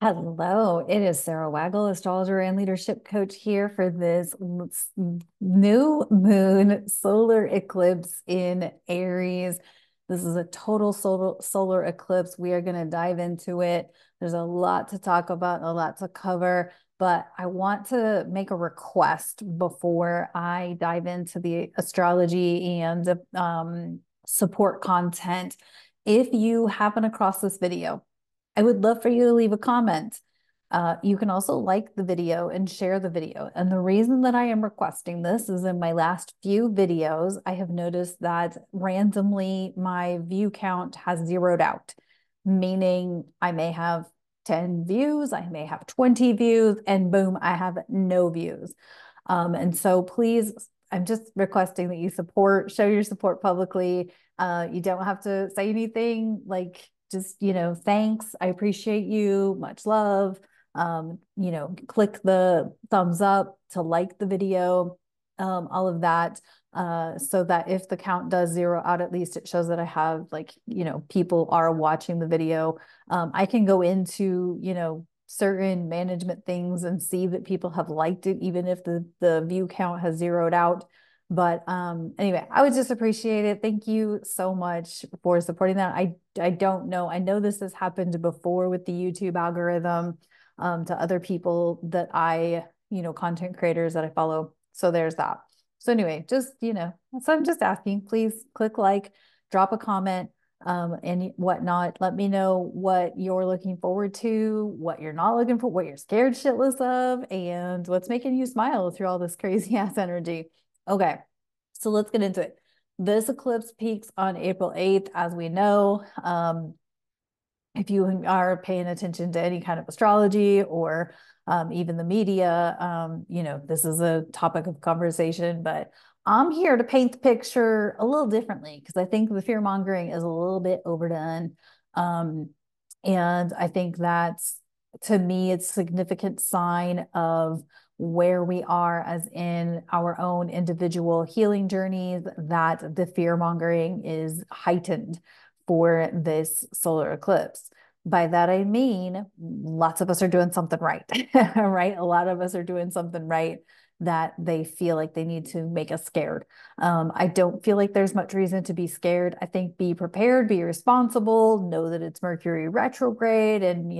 Hello, it is Sarah Waggle, astrologer and leadership coach here for this new moon solar eclipse in Aries. This is a total solar eclipse. We are going to dive into it. There's a lot to talk about, a lot to cover, but I want to make a request before I dive into the astrology and support content. If you happen across this video, I would love for you to leave a comment. You can also like the video and share the video. And the reason that I am requesting this is in my last few videos, I have noticed that randomly my view count has zeroed out, meaning I may have 10 views, I may have 20 views, and boom, I have no views. And so please, I'm just requesting that you show your support publicly. You don't have to say anything like just, thanks. I appreciate you. Much love. Click the thumbs up to like the video, all of that. So that if the count does zero out, at least it shows that I have people are watching the video. I can go into, certain management things and see that people have liked it, even if the view count has zeroed out. But anyway, I would just appreciate it. Thank you so much for supporting that. I don't know. I know this has happened before with the YouTube algorithm to other people that content creators that I follow. So there's that. So anyway, just, so I'm just asking, please click like, drop a comment, and whatnot. Let me know what you're looking forward to, what you're not looking for, what you're scared shitless of, and what's making you smile through all this crazy ass energy. Okay, so let's get into it. This eclipse peaks on April 8th, as we know. If you are paying attention to any kind of astrology or even the media, this is a topic of conversation, but I'm here to paint the picture a little differently because I think the fear mongering is a little bit overdone. And I think that's, to me, it's a significant sign of where we are as in our own individual healing journeys, that the fear mongering is heightened for this solar eclipse. By that, I mean, lots of us are doing something right, right? A lot of us are doing something right that they feel like they need to make us scared. I don't feel like there's much reason to be scared. I think be prepared, be responsible, know that it's Mercury retrograde, and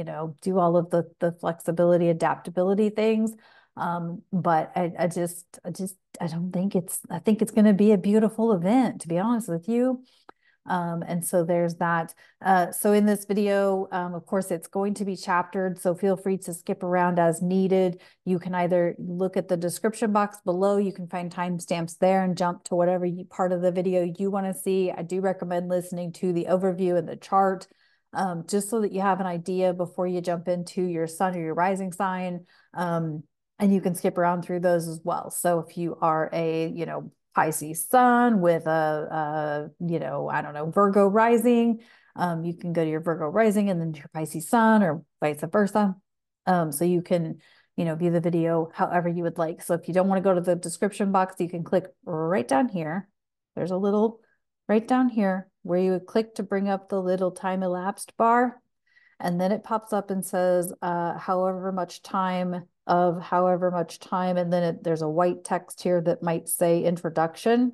do all of the flexibility, adaptability things. But I don't think I think it's going to be a beautiful event, to be honest with you. And so there's that. So in this video, of course, it's going to be chaptered, so feel free to skip around as needed. You can either look at the description box below, you can find timestamps there and jump to whatever part of the video you want to see. I do recommend listening to the overview and the chart, just so that you have an idea before you jump into your sun or your rising sign. And you can skip around through those as well. So if you are a, Pisces sun with I don't know, Virgo rising, you can go to your Virgo rising and then to your Pisces sun or vice versa. So you can, view the video however you would like. So if you don't want to go to the description box, you can click right down here. There's a little right down here where you would click to bring up the little time elapsed bar. And then it pops up and says, however much time, and then there's a white text here that might say introduction.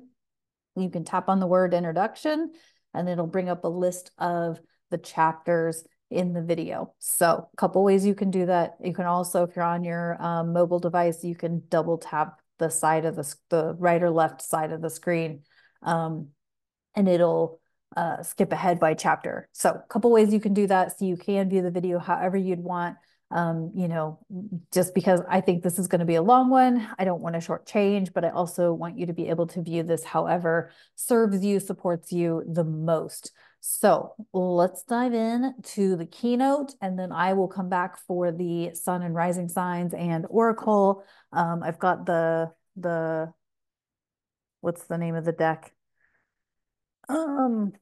You can tap on the word introduction, and it'll bring up a list of the chapters in the video. So a couple ways you can do that. You can also, if you're on your mobile device, you can double tap the side of the right or left side of the screen, and it'll skip ahead by chapter. So a couple ways you can do that, so you can view the video however you'd want. Just because I think this is going to be a long one, I don't want to shortchange, but I also want you to be able to view this however serves you, supports you the most. So let's dive in to the keynote, and then I will come back for the sun and rising signs and oracle. I've got the what's the name of the deck? Um,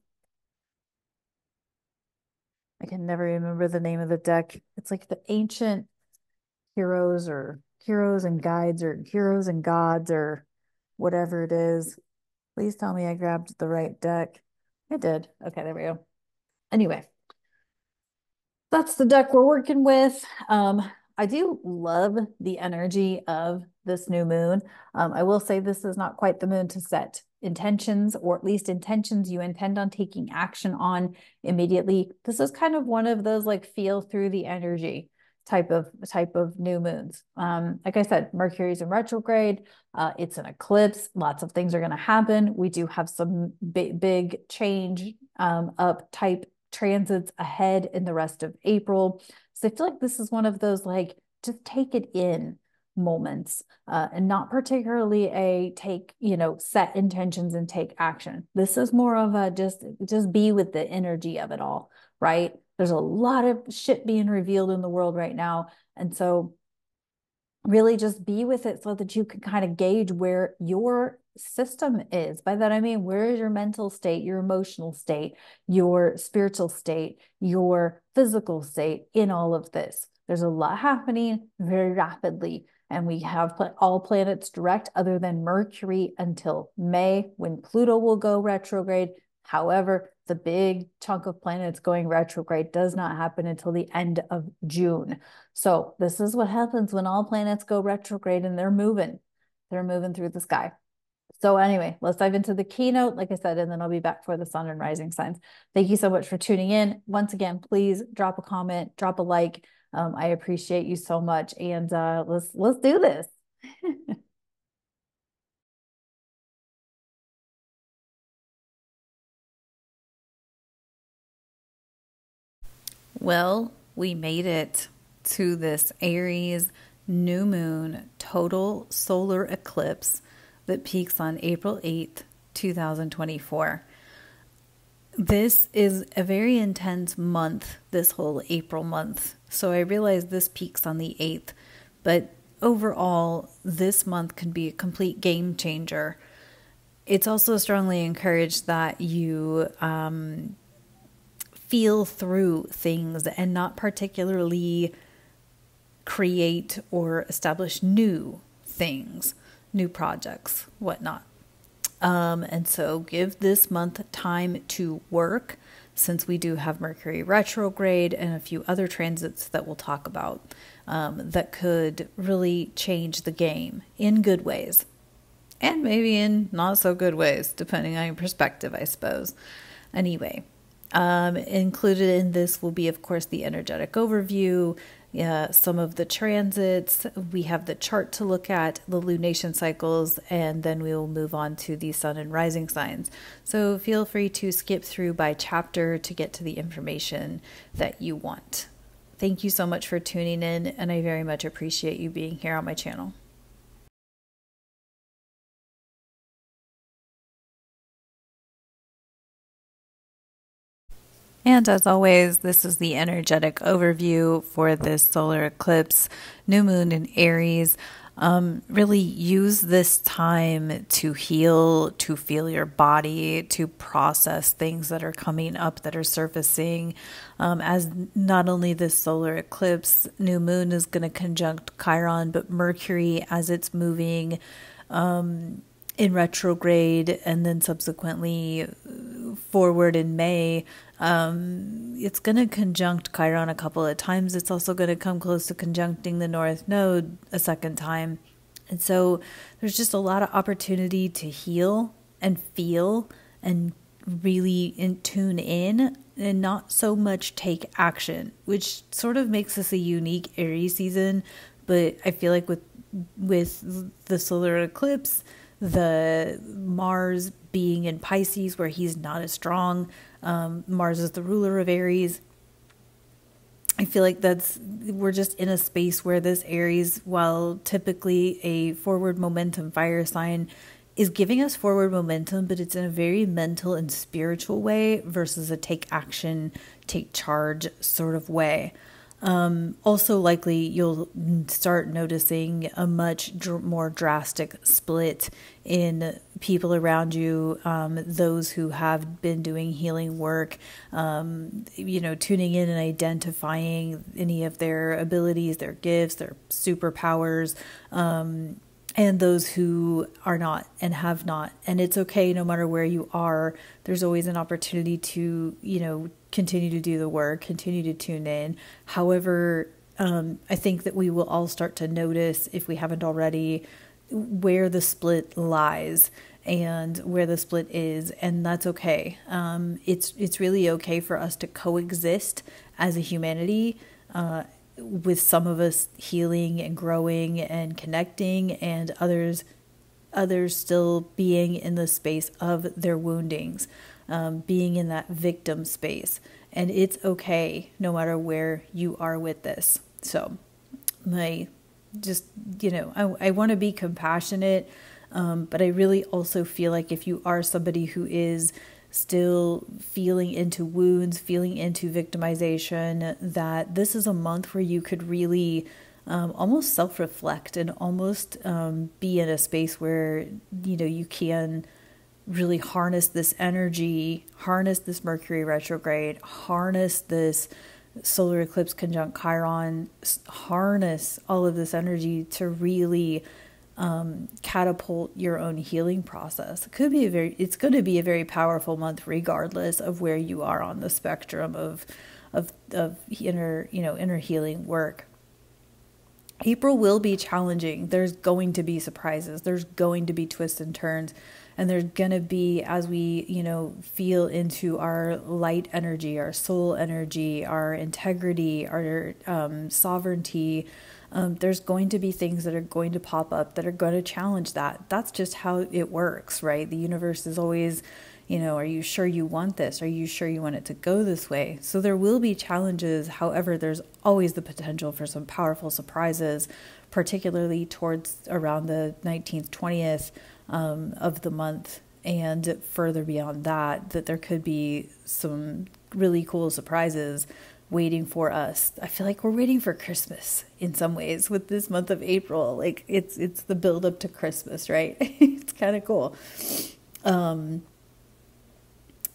I can never remember the name of the deck. It's like the ancient heroes or heroes and guides or heroes and gods or whatever it is. Please tell me I grabbed the right deck. I did. Okay, there we go. Anyway, That's the deck we're working with. I do love the energy of this new moon. I will say this is not quite the moon to set intentions, or at least intentions you intend on taking action on immediately. This is kind of one of those like feel through the energy type of new moons. Like I said, Mercury's in retrograde. It's an eclipse. Lots of things are going to happen. We do have some big change up type transits ahead in the rest of April. So I feel like this is one of those like just take it in moments, and not particularly a take, set intentions and take action. This is more of a just be with the energy of it all, right? There's a lot of shit being revealed in the world right now. And so really just be with it so that you can kind of gauge where your system is. By that, I mean, where is your mental state, your emotional state, your spiritual state, your physical state in all of this? There's a lot happening very rapidly. And we have all planets direct other than Mercury until May, when Pluto will go retrograde. However, the big chunk of planets going retrograde does not happen until the end of June. So this is what happens when all planets go retrograde and they're moving. They're moving through the sky. So anyway, let's dive into the keynote, like I said, and then I'll be back for the sun and rising signs. Thank you so much for tuning in. Once again, please drop a comment, drop a like. I appreciate you so much. And let's do this. Well, we made it to this Aries new moon total solar eclipse that peaks on April 8th, 2024. This is a very intense month, this whole April month. So I realize this peaks on the 8th, but overall, this month can be a complete game changer. It's also strongly encouraged that you feel through things and not particularly create or establish new things, new projects, whatnot. And so give this month time to work, since we do have Mercury retrograde and a few other transits that we'll talk about, that could really change the game in good ways, and maybe in not so good ways, depending on your perspective, I suppose. Anyway, included in this will be, of course, the energetic overview, some of the transits. We have the chart to look at, the lunation cycles, and then we will move on to the sun and rising signs. So feel free to skip through by chapter to get to the information that you want. Thank you so much for tuning in, and I very much appreciate you being here on my channel. And as always, this is the energetic overview for this solar eclipse, new moon in Aries. Really use this time to heal, to feel your body, to process things that are coming up, that are surfacing. As not only this solar eclipse, new moon is going to conjunct Chiron, but Mercury, as it's moving in retrograde and then subsequently forward in May, it's going to conjunct Chiron a couple of times. It's also going to come close to conjuncting the North Node a second time. And so there's just a lot of opportunity to heal and feel and really tune in, and not so much take action, which sort of makes this a unique Aries season. But I feel like with the solar eclipse, the Mars being in Pisces, where he's not as strong, Mars is the ruler of Aries. I feel like we're just in a space where this Aries, while typically a forward momentum fire sign, is giving us forward momentum, but it's in a very mental and spiritual way versus a take action, take charge sort of way. Also likely you'll start noticing a much more drastic split in people around you, those who have been doing healing work, tuning in and identifying any of their abilities, their gifts, their superpowers, and those who are not and have not. And it's okay, no matter where you are, there's always an opportunity to, continue to do the work, continue to tune in. However, I think that we will all start to notice, if we haven't already, where the split lies and where the split is, and that's okay. It's really okay for us to coexist as a humanity, with some of us healing and growing and connecting, and others still being in the space of their woundings, being in that victim space. And it's okay no matter where you are with this. So I want to be compassionate, but I really also feel like if you are somebody who is still feeling into wounds, feeling into victimization, that this is a month where you could really almost self-reflect and almost be in a space where, you can really harness this energy, harness this Mercury retrograde, harness this solar eclipse conjunct Chiron, harness all of this energy to really catapult your own healing process. It's going to be a very powerful month, regardless of where you are on the spectrum of inner healing work. April will be challenging. There's going to be surprises. There's going to be twists and turns. And there's going to be, as we, feel into our light energy, our soul energy, our integrity, our sovereignty, there's going to be things that are going to pop up that are going to challenge that. That's just how it works, right? The universe is always, are you sure you want this? Are you sure you want it to go this way? So there will be challenges. However, there's always the potential for some powerful surprises, particularly towards around the 19th, 20th of the month, and further beyond that there could be some really cool surprises waiting for us. I feel like we're waiting for Christmas in some ways with this month of April. Like it's the build up to Christmas, right? It's kind of cool.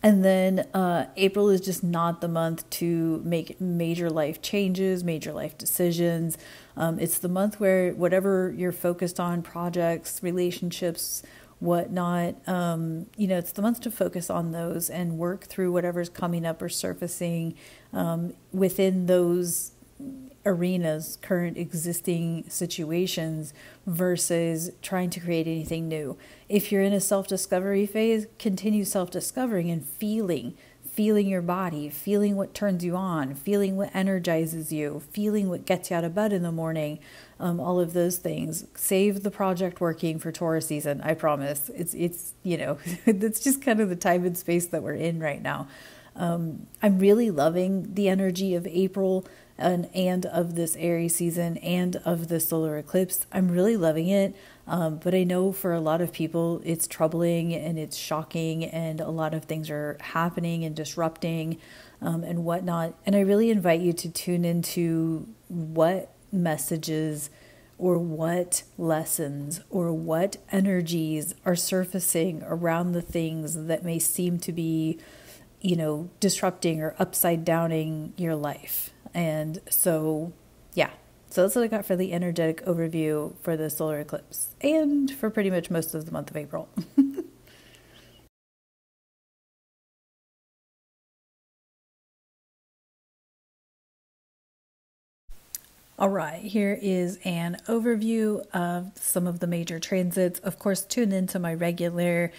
And then April is just not the month to make major life changes, major life decisions. It's the month where whatever you're focused on, projects, relationships, whatnot, it's the month to focus on those and work through whatever's coming up or surfacing within those arenas, current existing situations, versus trying to create anything new. If you're in a self-discovery phase, continue self-discovering and feeling your body, feeling what turns you on, feeling what energizes you, feeling what gets you out of bed in the morning, all of those things. Save the project working for Taurus season, I promise. It's it's just kind of the time and space that we're in right now. I'm really loving the energy of April and of this Aries season and of the solar eclipse. I'm really loving it. But I know for a lot of people, it's troubling and it's shocking, and a lot of things are happening and disrupting and whatnot. And I really invite you to tune into what messages or what lessons or what energies are surfacing around the things that may seem to be, disrupting or upside downing your life. And so, yeah. So that's what I got for the energetic overview for the solar eclipse and for pretty much most of the month of April. All right, here is an overview of some of the major transits. Of course, tune into my regular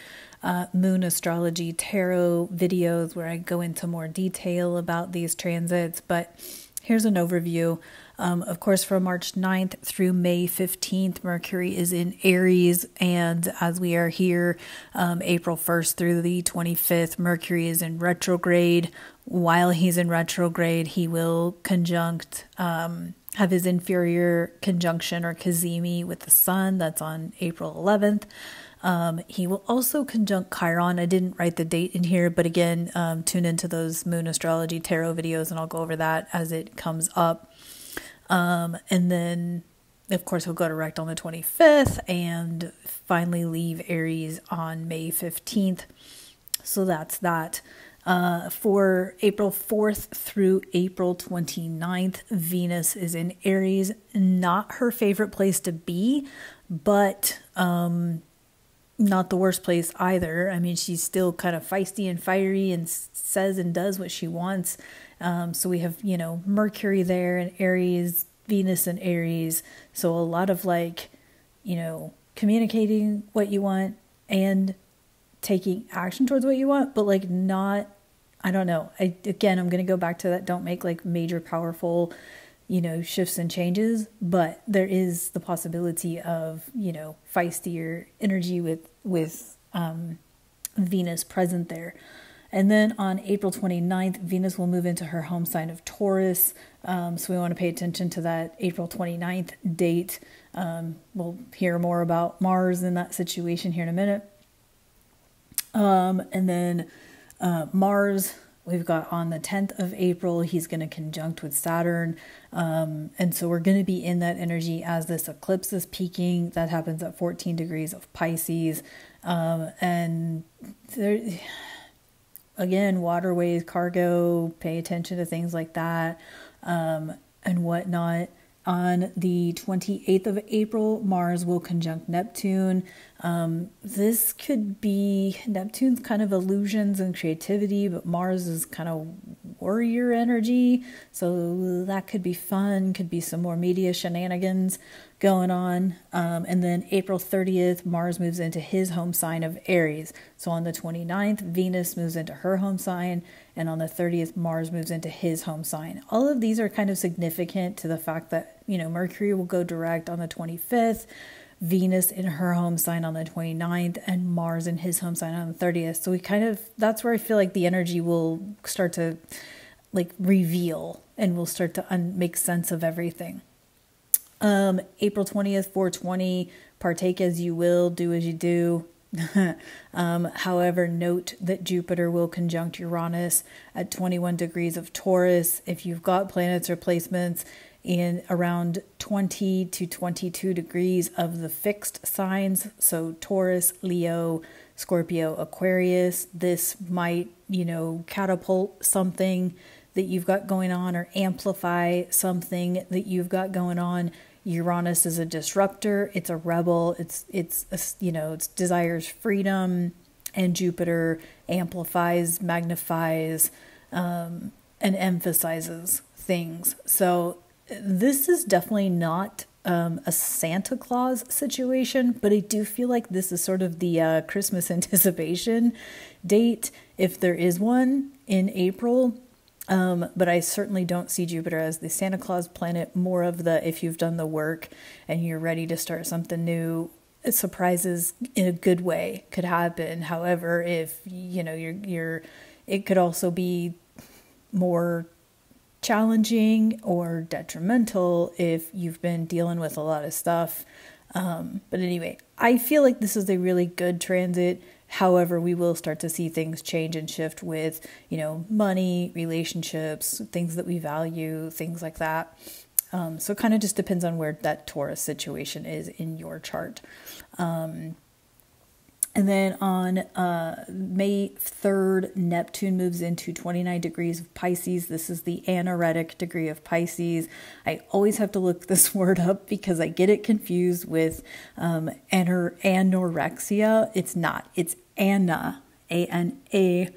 moon astrology tarot videos where I go into more detail about these transits, but here's an overview. Of course, from March 9th through May 15th, Mercury is in Aries, and as we are here, April 1st through the 25th, Mercury is in retrograde. While he's in retrograde, he will have his inferior conjunction or cazimi with the sun. That's on April 11th. He will also conjunct Chiron. I didn't write the date in here, but again, tune into those moon astrology tarot videos and I'll go over that as it comes up. And then, of course, he'll go direct on the 25th and finally leave Aries on May 15th. So that's that. For April 4th through April 29th, Venus is in Aries. Not her favorite place to be, but not the worst place either. I mean, she's still kind of feisty and fiery and says and does what she wants. So we have, you know, Mercury there and Aries, Venus and Aries. So a lot of like, you know, communicating what you want and taking action towards what you want, but like not, I don't know. I'm going to go back to that. Don't make like major, powerful, you know, shifts and changes, but there is the possibility of, you know, feistier energy with Venus present there. And then on April 29th, Venus will move into her home sign of Taurus. So we want to pay attention to that April 29th date. We'll hear more about Mars in that situation here in a minute. And then Mars, we've got on the 10th of April, he's going to conjunct with Saturn. And so we're going to be in that energy as this eclipse is peaking. That happens at 14 degrees of Pisces. And there, again, waterways, cargo, pay attention to things like that, and whatnot. On the 28th of April, Mars will conjunct Neptune. This could be, Neptune's kind of illusions and creativity, but Mars is kind of warrior energy. So that could be fun, could be some more media shenanigans going on. And then April 30th, Mars moves into his home sign of Aries. So on the 29th, Venus moves into her home sign. And on the 30th, Mars moves into his home sign. All of these are kind of significant to the fact that, you know, Mercury will go direct on the 25th, Venus in her home sign on the 29th, and Mars in his home sign on the 30th. So we kind of, that's where I feel like the energy will start to like reveal and we'll start to make sense of everything. April 20th, 420, partake as you will, do as you do. However, note that Jupiter will conjunct Uranus at 21 degrees of Taurus. If you've got planets or placements in around 20 to 22 degrees of the fixed signs, so Taurus, Leo, Scorpio, Aquarius, this might, you know, catapult something that you've got going on or amplify something that you've got going on. Uranus is a disruptor, it's a rebel, it's you know, it desires freedom, and Jupiter amplifies, magnifies, and emphasizes things. So this is definitely not a Santa Claus situation, but I do feel like this is sort of the Christmas anticipation date, if there is one in April. But I certainly don't see Jupiter as the Santa Claus planet, more of the, if you've done the work and you're ready to start something new, surprises in a good way could happen. However, if, you know, it could also be more challenging or detrimental if you've been dealing with a lot of stuff. But anyway, I feel like this is a really good transit. However, we will start to see things change and shift with, you know, money, relationships, things that we value, things like that. So it kind of just depends on where that Taurus situation is in your chart. And then on May 3rd, Neptune moves into 29 degrees of Pisces. This is the anoretic degree of Pisces. I always have to look this word up because I get it confused with anorexia. It's not. It's Ana, A-N-A-R-E-T-I-C,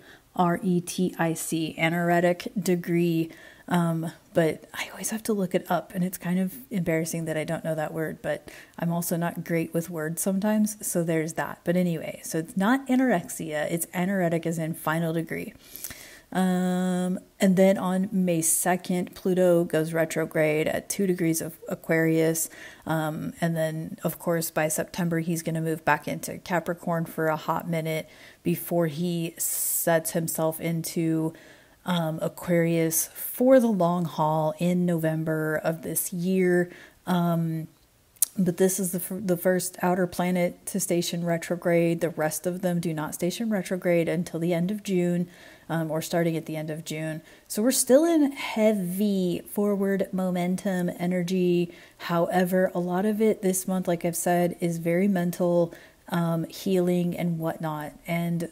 anoretic degree. But I always have to look it up, and it's kind of embarrassing that I don't know that word, but I'm also not great with words sometimes, so there's that. But anyway, so it's not anorexia, it's anoretic as in final degree. And then on May 2nd, Pluto goes retrograde at 2 degrees of Aquarius. And then, of course, by September, he's going to move back into Capricorn for a hot minute before he sets himself into Aquarius for the long haul in November of this year. But this is the first outer planet to station retrograde. The rest of them do not station retrograde until the end of June, or starting at the end of June. So we're still in heavy forward momentum energy. However, a lot of it this month, like I've said, is very mental, healing and whatnot. And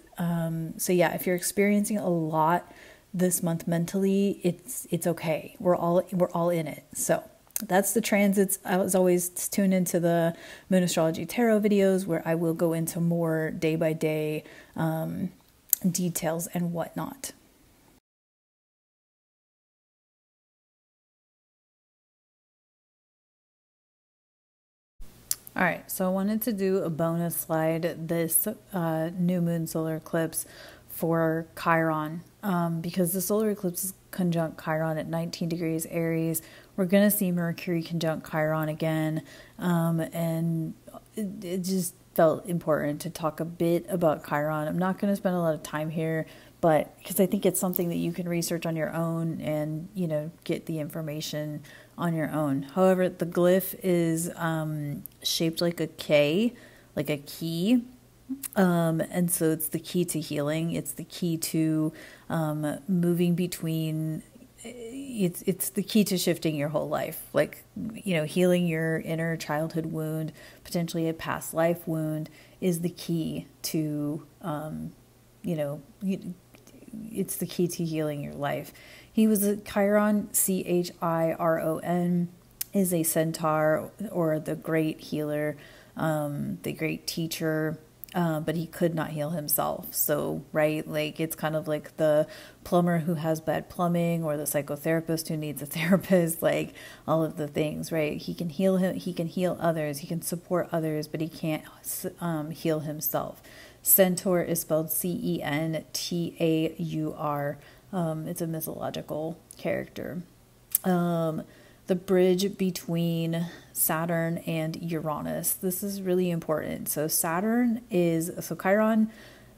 so yeah, if you're experiencing a lot this month mentally, it's okay. We're all in it. So that's the transits. I was always tuned into the Moon Astrology Tarot videos where I will go into more day by day details and whatnot. All right, so I wanted to do a bonus slide this new moon solar eclipse for Chiron because the solar eclipse is conjunct Chiron at 19 degrees Aries. We're going to see Mercury conjunct Chiron again, and it just felt important to talk a bit about Chiron. I'm not going to spend a lot of time here, but because I think it's something that you can research on your own and, you know, get the information on your own. However, the glyph is shaped like a K, like a key. And so it's the key to healing. It's the key to moving between, it's the key to shifting your whole life. Like, you know, healing your inner childhood wound, potentially a past life wound, is the key to, you know, it's the key to healing your life. He was a Chiron, Chiron, is a centaur or the great healer, the great teacher, but he could not heal himself. So, right, like it's kind of like the plumber who has bad plumbing or the psychotherapist who needs a therapist, like all of the things, right? He can heal him, he can heal others, he can support others, but he can't heal himself. Centaur is spelled Centaur. It's a mythological character. The bridge between Saturn and Uranus. This is really important. So Chiron is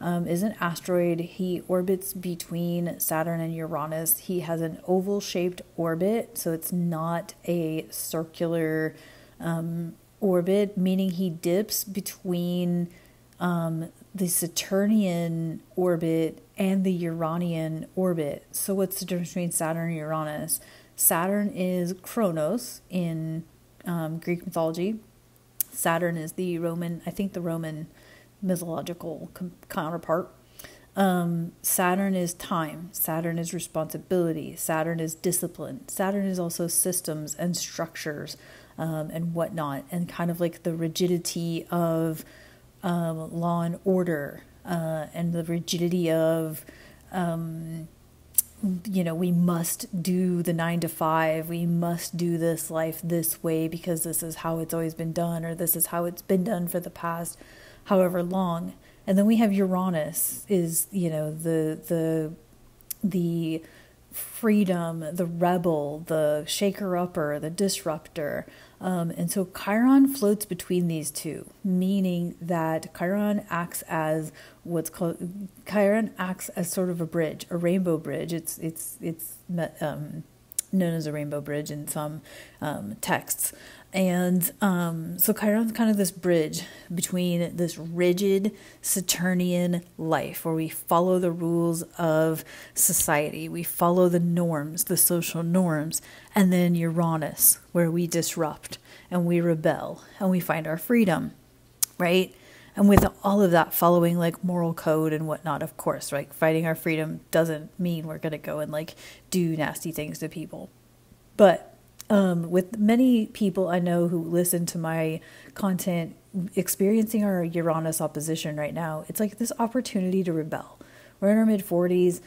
an asteroid. He orbits between Saturn and Uranus. He has an oval-shaped orbit, so it's not a circular orbit, meaning he dips between the Saturnian orbit and the Uranian orbit. So what's the difference between Saturn and Uranus? Saturn is Kronos in Greek mythology. Saturn is the Roman mythological counterpart. Saturn is time. Saturn is responsibility. Saturn is discipline. Saturn is also systems and structures and whatnot, and kind of like the rigidity of law and order and the rigidity of we must do the 9 to 5. We must do this life this way because this is how it's always been done, or this is how it's been done for the past however long. And then we have Uranus, is the freedom, the rebel, the shaker-upper, the disruptor. And so Chiron floats between these two, meaning that Chiron acts as sort of a bridge, a rainbow bridge. It's known as a rainbow bridge in some texts. And so Chiron's kind of this bridge between this rigid Saturnian life where we follow the rules of society, we follow the norms, the social norms, and then Uranus, where we disrupt and we rebel and we find our freedom, right? And with all of that following like moral code and whatnot, of course, right? Fighting our freedom doesn't mean we're going to go and like do nasty things to people. But with many people I know who listen to my content experiencing our Uranus opposition right now, it's like this opportunity to rebel. We're in our mid-40s,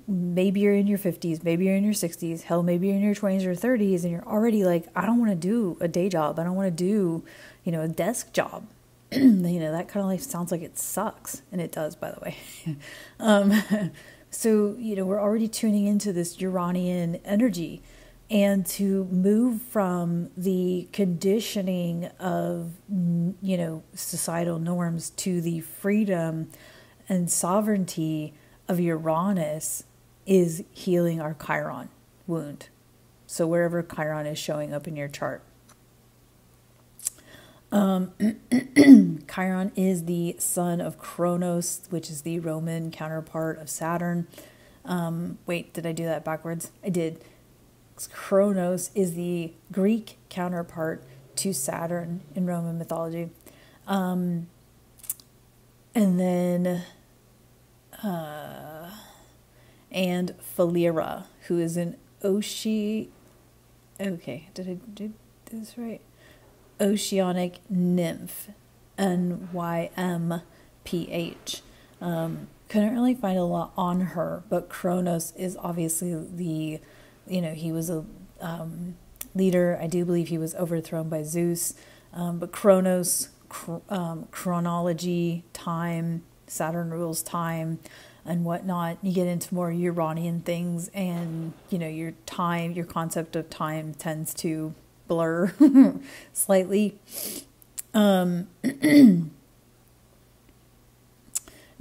maybe you're in your 50s, maybe you're in your 60s, hell, maybe you're in your 20s or 30s, and you're already like, I don't want to do a day job. I don't want to do, a desk job. That kind of life sounds like it sucks. And it does, by the way. So, we're already tuning into this Uranian energy. And to move from the conditioning of, societal norms to the freedom and sovereignty of Uranus is healing our Chiron wound. So wherever Chiron is showing up in your chart. Chiron is the son of Kronos, which is the Roman counterpart of Saturn. Wait, did I do that backwards? I did. Kronos is the Greek counterpart to Saturn in Roman mythology. And then and Philyra, who is an Oceanic Okay, did I do this right? Oceanic Nymph, NYMPH. Couldn't really find a lot on her, but Kronos is obviously he was a leader. I do believe he was overthrown by Zeus. But Kronos, chronology, time, Saturn rules time and whatnot. You get into more Uranian things, and your concept of time tends to blur slightly.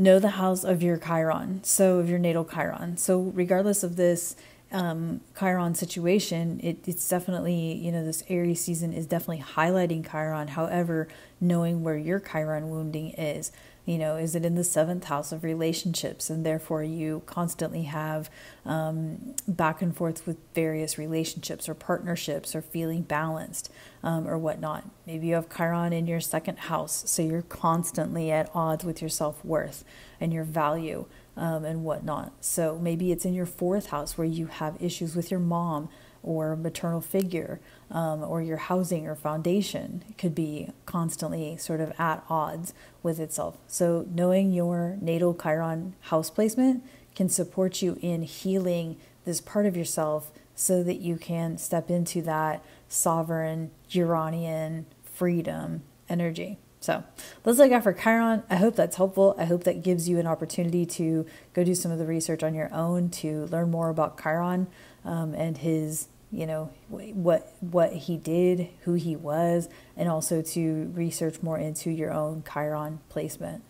Know the house of your Chiron, so of your natal Chiron. So regardless of this Chiron situation, it's definitely, this Aries season is definitely highlighting Chiron. However, knowing where your Chiron wounding is, is it in the 7th house of relationships, and therefore you constantly have back and forth with various relationships or partnerships, or feeling balanced or whatnot. Maybe you have Chiron in your 2nd house, so you're constantly at odds with your self-worth and your value and whatnot. So maybe it's in your 4th house where you have issues with your mom or maternal figure, or your housing or foundation. It could be constantly sort of at odds with itself. So knowing your natal Chiron house placement can support you in healing this part of yourself, so that you can step into that sovereign Uranian freedom energy. So that's what I got for Chiron. I hope that's helpful. I hope that gives you an opportunity to go do some of the research on your own to learn more about Chiron and his, what he did, who he was, and also to research more into your own Chiron placement.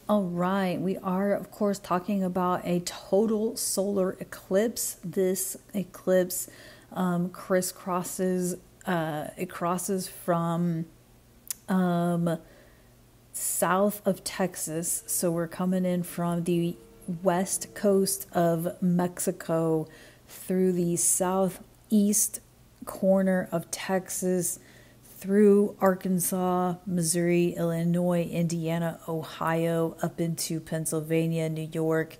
All right, we are, of course, talking about a total solar eclipse. This eclipse crisscrosses, it crosses from south of Texas. So we're coming in from the west coast of Mexico through the southeast corner of Texas, through Arkansas, Missouri, Illinois, Indiana, Ohio, up into Pennsylvania, New York,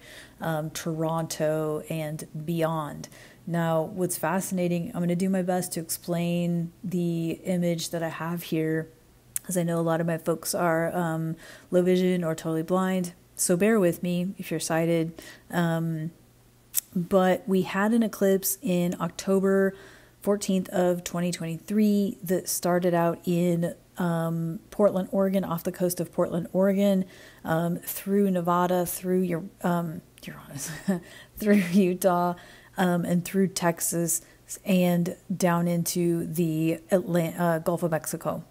Toronto, and beyond. Now, what's fascinating, I'm going to do my best to explain the image that I have here, as I know a lot of my folks are low vision or totally blind, so bear with me if you're sighted. But we had an eclipse in October 14th of 2023 that started out in Portland, Oregon, off the coast of Portland, Oregon, through Nevada, through Uranus, through Utah, and through Texas, and down into the Gulf of Mexico.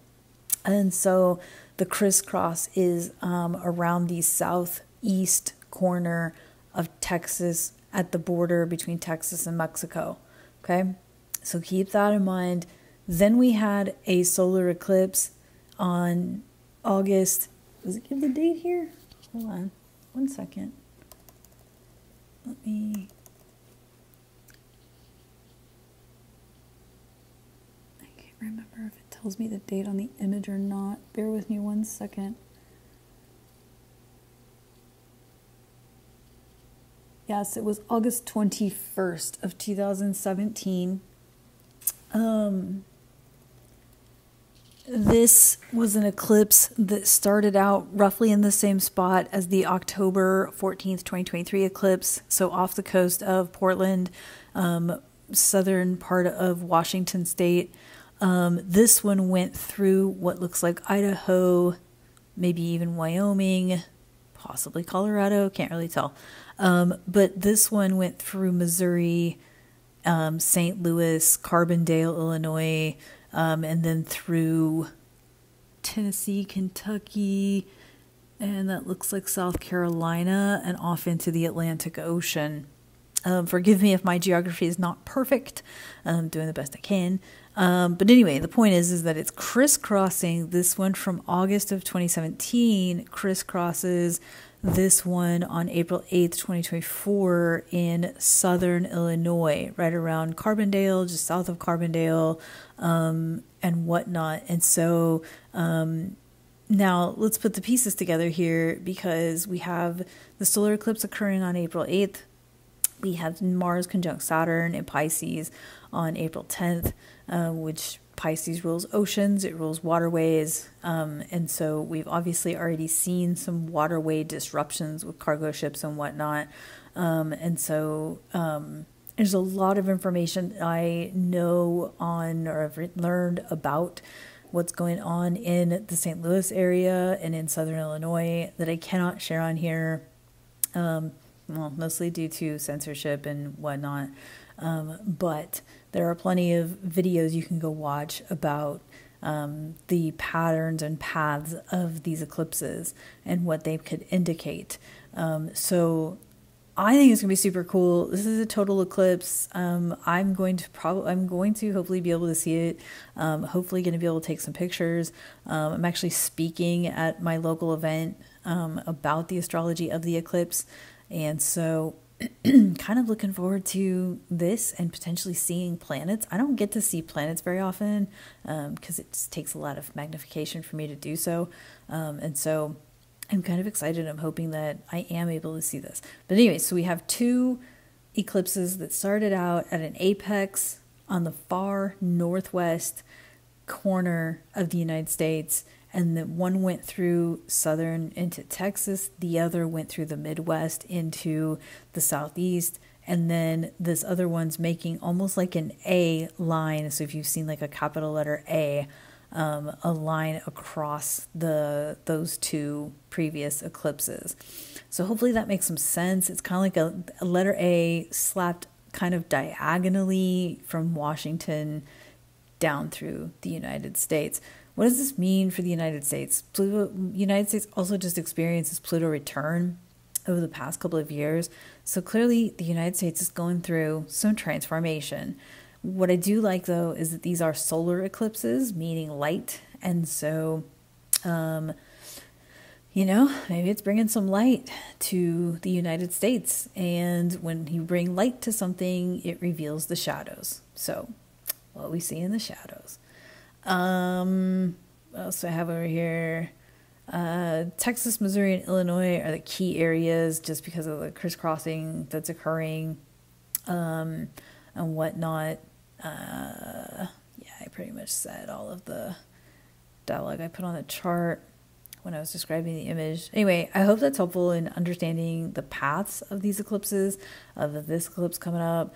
And so the crisscross is around the southeast corner of Texas, at the border between Texas and Mexico. Okay, so keep that in mind. Then we had a solar eclipse on August. Does it give the date here? Hold on 1 second. I can't remember if it tells me the date on the image or not. Bear with me 1 second. Yes, it was August 21st of 2017. This was an eclipse that started out roughly in the same spot as the October 14th, 2023 eclipse. So off the coast of Portland, southern part of Washington state. This one went through what looks like Idaho, maybe even Wyoming, possibly Colorado, can't really tell. But this one went through Missouri, St. Louis, Carbondale, Illinois, and then through Tennessee, Kentucky, and that looks like South Carolina, and off into the Atlantic Ocean. Forgive me if my geography is not perfect. I'm doing the best I can. But anyway, the point is that it's crisscrossing. This one from August of 2017 crisscrosses this one on April 8th, 2024 in southern Illinois, right around Carbondale, just south of Carbondale, and whatnot. And so Now, let's put the pieces together here, because we have the solar eclipse occurring on April 8th. We have Mars conjunct Saturn in Pisces on April 10th, which Pisces rules oceans, it rules waterways. And so we've obviously already seen some waterway disruptions with cargo ships and whatnot. And so there's a lot of information I know on, or I've learned about what's going on in the St. Louis area and in Southern Illinois that I cannot share on here. Well, mostly due to censorship and whatnot. But there are plenty of videos you can go watch about the patterns and paths of these eclipses and what they could indicate. So I think it's gonna be super cool. This is a total eclipse. I'm going to hopefully be able to see it. Hopefully going to be able to take some pictures. I'm actually speaking at my local event about the astrology of the eclipse, and so kind of looking forward to this and potentially seeing planets. I don't get to see planets very often because it just takes a lot of magnification for me to do so, and so I'm kind of excited. I'm hoping that I am able to see this. But anyway, so we have two eclipses that started out at an apex on the far northwest corner of the United States, and the one went through southern into Texas, the other went through the Midwest into the southeast, and then this other one's making almost like an A line. So if you've seen like a capital letter A, a line across those two previous eclipses. So hopefully that makes some sense. It's kind of like a letter A slapped kind of diagonally from Washington down through the United States. What does this mean for the United States? United States also just experiences Pluto return over the past couple of years. So clearly the United States is going through some transformation. What I do like, though, is that these are solar eclipses, meaning light. And so, maybe it's bringing some light to the United States. And when you bring light to something, it reveals the shadows. So, what we see in the shadows. What else do I have over here? Texas, Missouri, and Illinois are the key areas just because of the crisscrossing that's occurring and whatnot. I pretty much said all of the dialogue I put on the chart when I was describing the image. Anyway, I hope that's helpful in understanding the paths of these eclipses, of this eclipse coming up.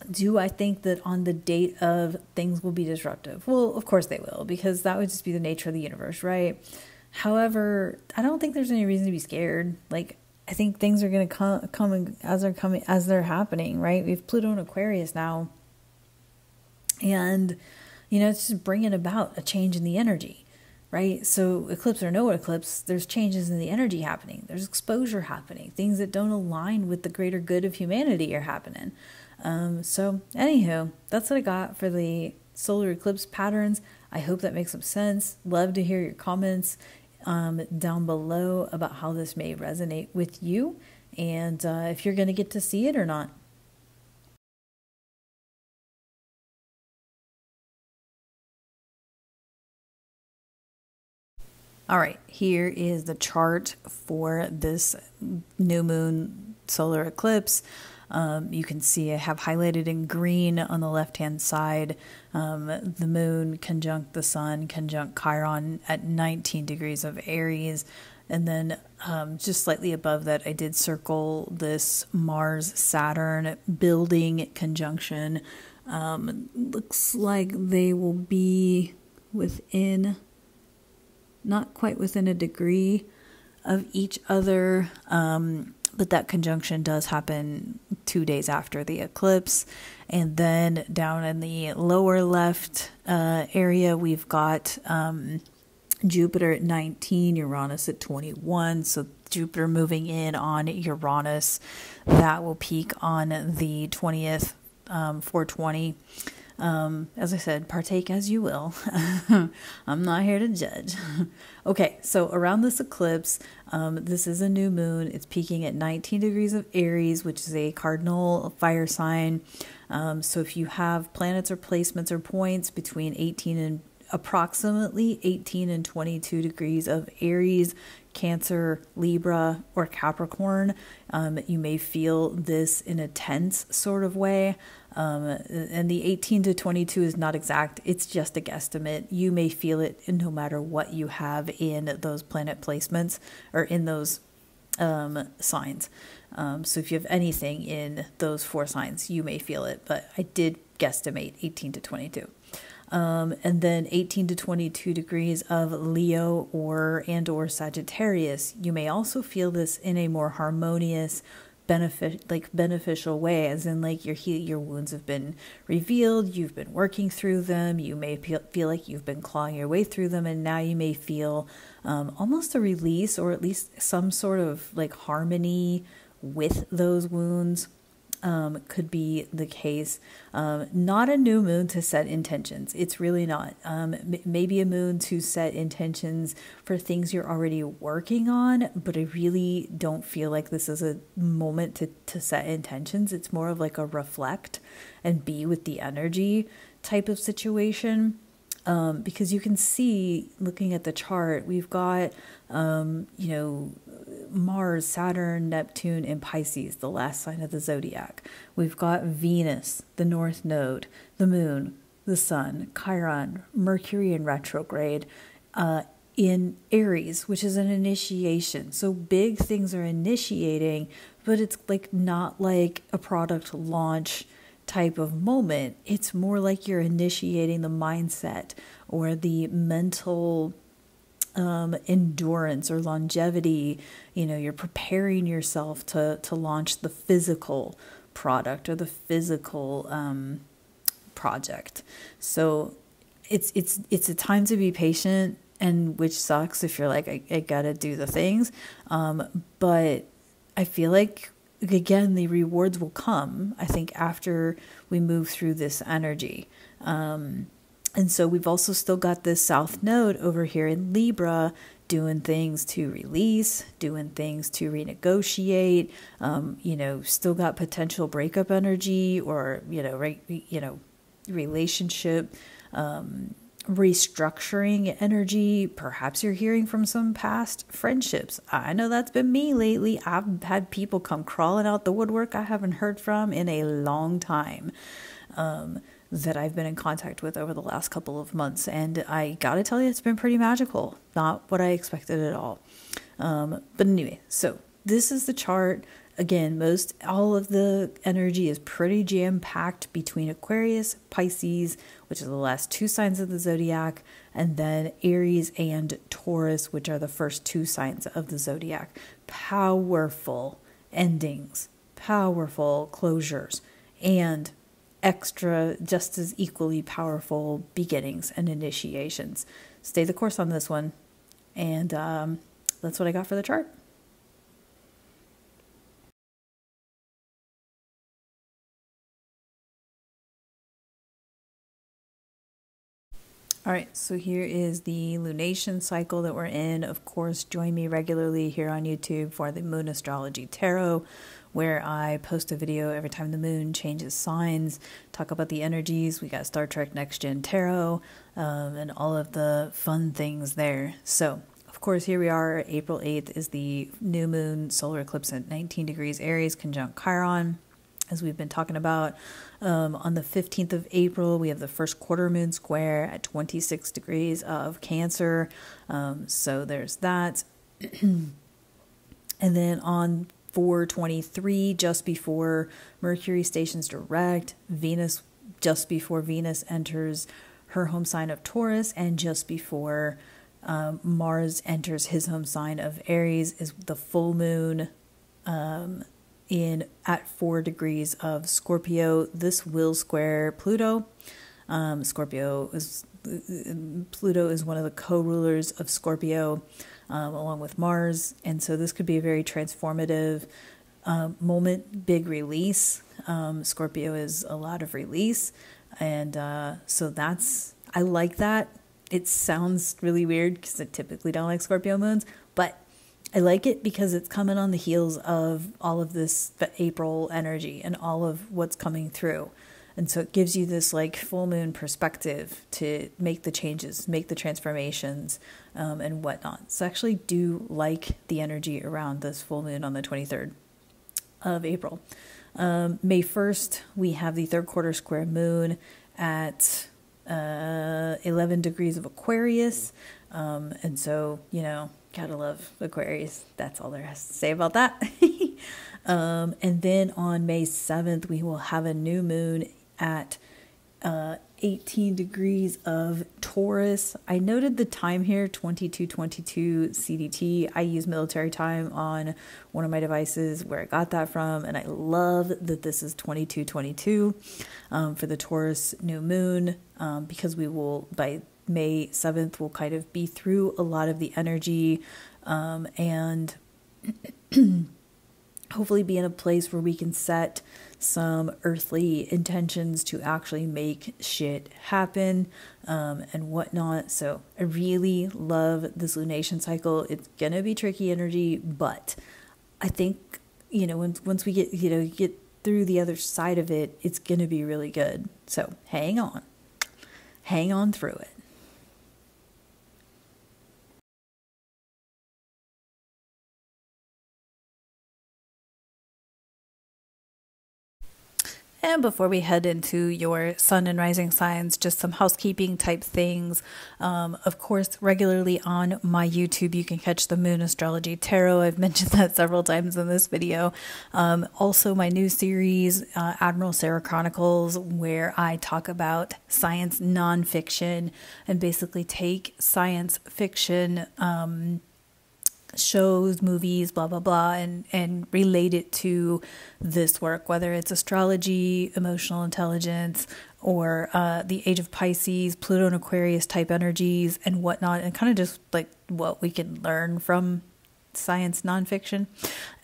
Do I think that on the date of things will be disruptive? Well, of course they will, because that would just be the nature of the universe, right? However, I don't think there's any reason to be scared. Like, I think things are going to come as they're happening, right? We have Pluto in Aquarius now. And, it's just bringing about a change in the energy, right? So eclipse or no eclipse, there's changes in the energy happening. There's exposure happening. Things that don't align with the greater good of humanity are happening. So anywho, that's what I got for the solar eclipse patterns. I hope that makes some sense. Love to hear your comments down below about how this may resonate with you, and if you're going to get to see it or not. All right, here is the chart for this new moon solar eclipse. You can see I have highlighted in green on the left-hand side, the moon conjunct the sun, conjunct Chiron at 19 degrees of Aries. And then just slightly above that, I did circle this Mars-Saturn building conjunction. Looks like they will be within, not quite within a degree of each other, but that conjunction does happen 2 days after the eclipse. And then down in the lower left area, we've got Jupiter at 19, Uranus at 21. So Jupiter moving in on Uranus. That will peak on the 20th, 420. As I said, partake as you will. I'm not here to judge. Okay, so around this eclipse, this is a new moon. It's peaking at 19 degrees of Aries, which is a cardinal fire sign. So if you have planets or placements or points between 18 and approximately 18 and 22 degrees of Aries, Cancer, Libra, or Capricorn. You may feel this in a tense sort of way. And the 18 to 22 is not exact. It's just a guesstimate. You may feel it no matter what you have in those planet placements or in those signs. So if you have anything in those 4 signs, you may feel it, but I did guesstimate 18 to 22. And then 18 to 22 degrees of Leo or Sagittarius. You may also feel this in a more harmonious, beneficial way, as in like your wounds have been revealed, you've been working through them, you may feel like you've been clawing your way through them, and now you may feel almost a release, or at least some sort of like harmony with those wounds. Could be the case. Not a new moon to set intentions. It's really not. Maybe a moon to set intentions for things you're already working on, but I really don't feel like this is a moment to set intentions. It's more of like a reflect and be with the energy type of situation. Because you can see, looking at the chart, we've got, Mars, Saturn, Neptune, and Pisces, the last sign of the zodiac. We've got Venus, the North Node, the Moon, the Sun, Chiron, Mercury in retrograde, in Aries, which is an initiation. So big things are initiating, but it's like not like a product launch type of moment. It's more like you're initiating the mindset or the mental endurance or longevity. You're preparing yourself to launch the physical product or the physical project. So it's a time to be patient, and which sucks if you're like, I gotta do the things. But I feel like, again, the rewards will come, I think, after we move through this energy. And so we've also still got this South Node over here in Libra, doing things to release, doing things to renegotiate, still got potential breakup energy, or, relationship, restructuring energy. Perhaps you're hearing from some past friendships. I know that's been me lately. I've had people come crawling out the woodwork I haven't heard from in a long time, that I've been in contact with over the last couple of months. And I gotta tell you, it's been pretty magical. Not what I expected at all. But anyway, so this is the chart. Again, all of the energy is pretty jam-packed between Aquarius, Pisces, which are the last 2 signs of the zodiac, and then Aries and Taurus, which are the first 2 signs of the zodiac. Powerful endings, powerful closures, and extra, just as equally powerful beginnings and initiations. Stay the course on this one. And that's what I got for the chart. All right, so here is the lunation cycle that we're in. Of course, join me regularly here on YouTube for the Moon Astrology Tarot, where I post a video every time the moon changes signs, talk about the energies. We got Star Trek Next Gen Tarot, and all of the fun things there. So, of course, here we are. April 8th is the new moon solar eclipse at 19 degrees Aries conjunct Chiron, as we've been talking about. On the 15th of April, we have the first quarter moon square at 26 degrees of Cancer. So there's that. And then on 4/23, just before Mercury stations direct, Venus, just before Venus enters her home sign of Taurus, and just before Mars enters his home sign of Aries, is the full moon at 4 degrees of Scorpio. This will square Pluto. Pluto is one of the co-rulers of Scorpio, along with Mars, and so this could be a very transformative moment, big release. Scorpio is a lot of release, and so I like that. It sounds really weird because I typically don't like Scorpio moons, but I like it because it's coming on the heels of all of this April energy and all of what's coming through. And so it gives you this like full moon perspective to make the changes, make the transformations, and whatnot. So I actually do like the energy around this full moon on the 23rd of April. May 1st, we have the third quarter square moon at 11 degrees of Aquarius. And so, you know, gotta love Aquarius. That's all there is to say about that. And then on May 7th, we will have a new moon at 18 degrees of Taurus. I noted the time here, 22:22 CDT. I use military time on one of my devices where I got that from, and I love that this is 22:22 for the Taurus new moon, because we will, by May 7th, we'll kind of be through a lot of the energy, and hopefully be in a place where we can set some earthly intentions to actually make shit happen, and whatnot. So I really love this lunation cycle. It's gonna be tricky energy, but I think, you know, once we get through the other side of it, it's gonna be really good. So hang on through it. And before we head into your sun and rising signs, just some housekeeping type things. Of course, regularly on my YouTube, you can catch the Moon Astrology Tarot. I've mentioned that several times in this video. Also, my new series, Admiral Sarah Chronicles, where I talk about science nonfiction and basically take science fiction shows, movies, blah, blah, blah, and relate it to this work, whether it's astrology, emotional intelligence, or the age of Pisces, Pluto and Aquarius type energies and whatnot, and kind of just like what we can learn from science nonfiction.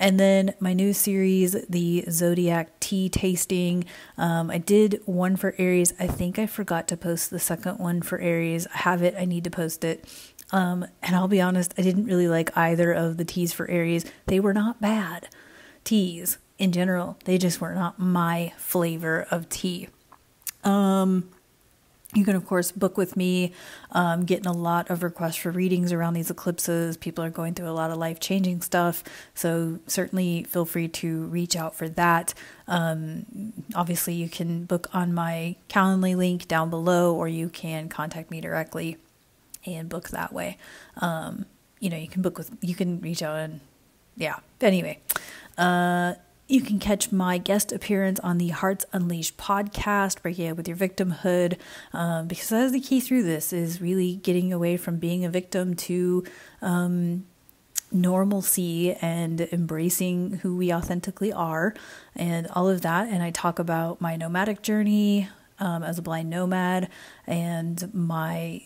And then my new series, the Zodiac Tea Tasting. I did one for Aries. I think I forgot to post the second one for Aries. I have it. I need to post it. And I'll be honest, I didn't really like either of the teas for Aries. They were not bad teas in general. They just were not my flavor of tea. You can, of course, book with me. Getting a lot of requests for readings around these eclipses. People are going through a lot of life-changing stuff. So certainly feel free to reach out for that. Obviously, you can book on my Calendly link down below, or you can contact me directly and book that way. You know, you can reach out and yeah. Anyway, you can catch my guest appearance on the Hearts Unleashed podcast, breaking up with your victimhood, because that is the key through this, is really getting away from being a victim to normalcy and embracing who we authentically are and all of that. And I talk about my nomadic journey, as a blind nomad, and my,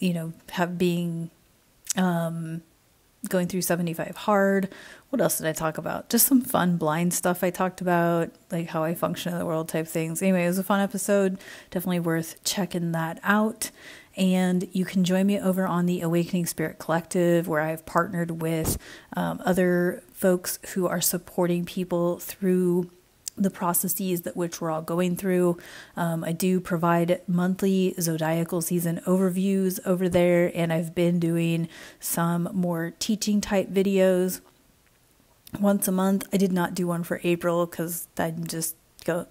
going through 75 hard. What else did I talk about? Just some fun blind stuff I talked about, like how I function in the world type things. Anyway, it was a fun episode. Definitely worth checking that out. And you can join me over on the Awakening Spirit Collective, where I've partnered with other folks who are supporting people through the processes that which we're all going through. I do provide monthly zodiacal season overviews over there, and I've been doing some more teaching type videos once a month. I did not do one for April because I just got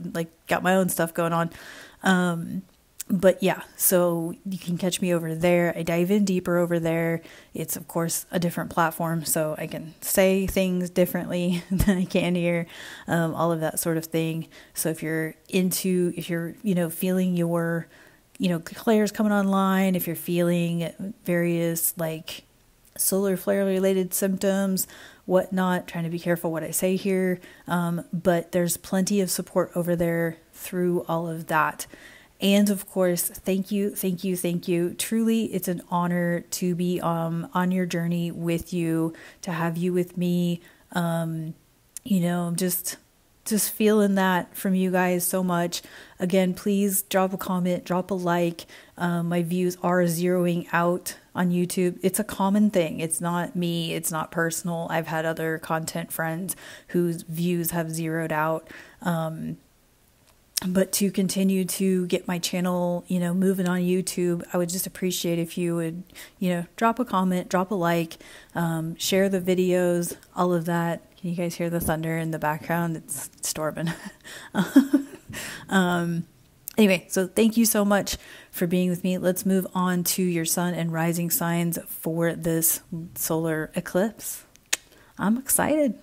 my own stuff going on. But yeah, so you can catch me over there. I dive in deeper over there. It's, of course, a different platform, so I can say things differently than I can here, all of that sort of thing. So if you're feeling your, clairs coming online, if you're feeling various, like, solar flare related symptoms, whatnot, trying to be careful what I say here, but there's plenty of support over there through all of that. And of course, thank you. Truly, it's an honor to be on your journey with you, to have you with me. Just feeling that from you guys so much. Again, please drop a comment, drop a like. My views are zeroing out on YouTube. It's a common thing. It's not me. It's not personal. I've had other content friends whose views have zeroed out. but to continue to get my channel, moving on YouTube, I would just appreciate if you would, drop a comment, drop a like, share the videos, all of that. Can you guys hear the thunder in the background? It's storming. Anyway, so thank you so much for being with me. Let's move on to your sun and rising signs for this solar eclipse. I'm excited.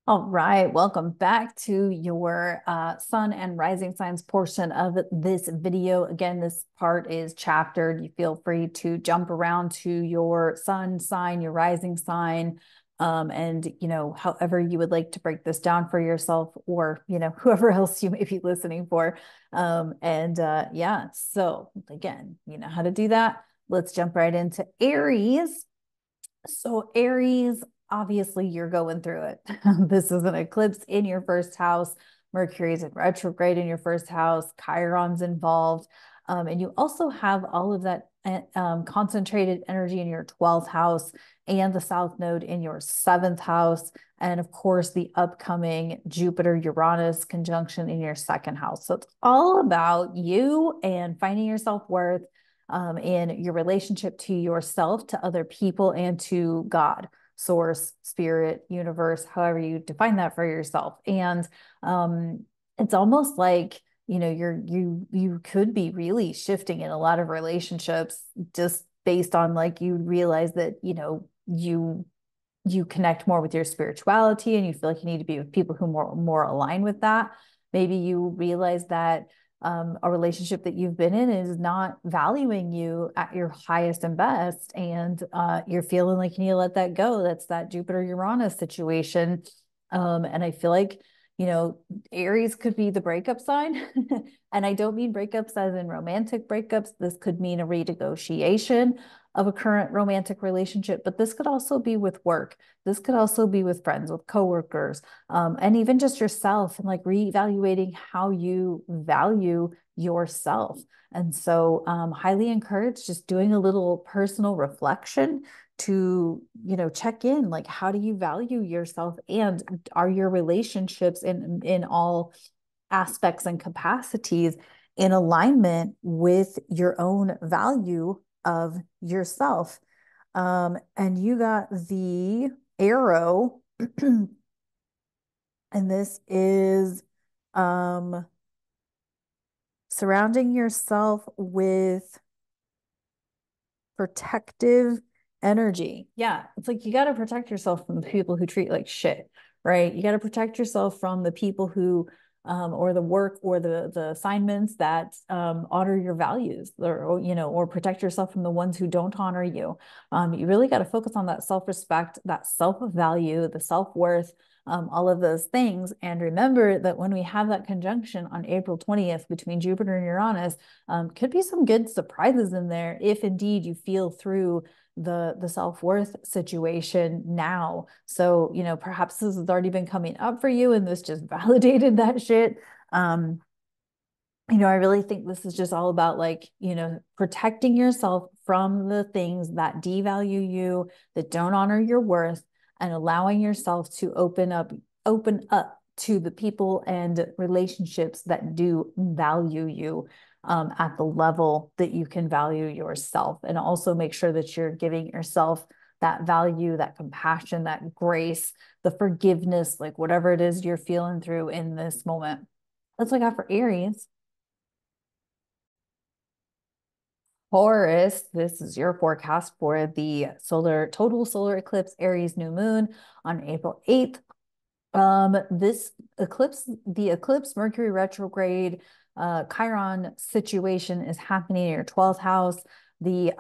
All right, welcome back to your sun and rising signs portion of this video. Again, this part is chaptered. You feel free to jump around to your sun sign, your rising sign, and however you would like to break this down for yourself, or whoever else you may be listening for. Yeah, so again, you know how to do that. Let's jump right into Aries. So Aries, obviously you're going through it. This is an eclipse in your first house. Mercury's in retrograde in your first house. Chiron's involved. And you also have all of that concentrated energy in your 12th house and the South Node in your 7th house. And of course, the upcoming Jupiter-Uranus conjunction in your 2nd house. So it's all about you and finding your self-worth, in your relationship to yourself, to other people, and to God, source, spirit, universe, however you define that for yourself. And it's almost like you could be really shifting in a lot of relationships just based on, like, you realize that you connect more with your spirituality and you feel like you need to be with people who more align with that. Maybe you realize that a relationship that you've been in is not valuing you at your highest and best, and you're feeling like you need to let that go. That's that Jupiter Uranus situation. And I feel like, Aries could be the breakup sign. And I don't mean breakups as in romantic breakups. This could mean a renegotiation of a current romantic relationship, but this could also be with work. This could also be with friends, with coworkers, and even just yourself, and like reevaluating how you value yourself. And so, highly encourage just doing a little personal reflection to, check in, like, how do you value yourself, and are your relationships in all aspects and capacities in alignment with your own value of yourself. And you got the arrow, and this is surrounding yourself with protective energy. Yeah, it's like you got to protect yourself from the people who treat you like shit, right? You got to protect yourself from the people who, or the work, or the assignments that honor your values, or protect yourself from the ones who don't honor you. You really got to focus on that self-respect, that self-value, the self-worth, all of those things. And remember that when we have that conjunction on April 20th between Jupiter and Uranus, could be some good surprises in there if indeed you feel through the self-worth situation now. So, perhaps this has already been coming up for you and this just validated that shit. I really think this is just all about, like, protecting yourself from the things that devalue you, that don't honor your worth, and allowing yourself to open up to the people and relationships that do value you, at the level that you can value yourself. And also make sure that you're giving yourself that value, that compassion, that grace, the forgiveness, like whatever it is you're feeling through in this moment. That's what I got for Aries. Taurus, this is your forecast for the total solar eclipse, Aries new moon on April 8th. This eclipse, the eclipse Mercury retrograde, Chiron situation is happening in your 12th house. The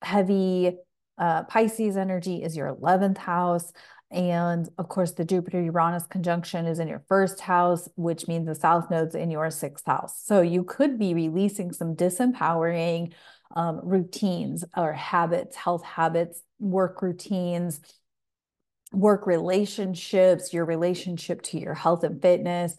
heavy Pisces energy is your 11th house. And of course, the Jupiter Uranus conjunction is in your first house, which means the South Node's in your 6th house. So you could be releasing some disempowering routines or habits, health habits, work routines, work relationships, your relationship to your health and fitness,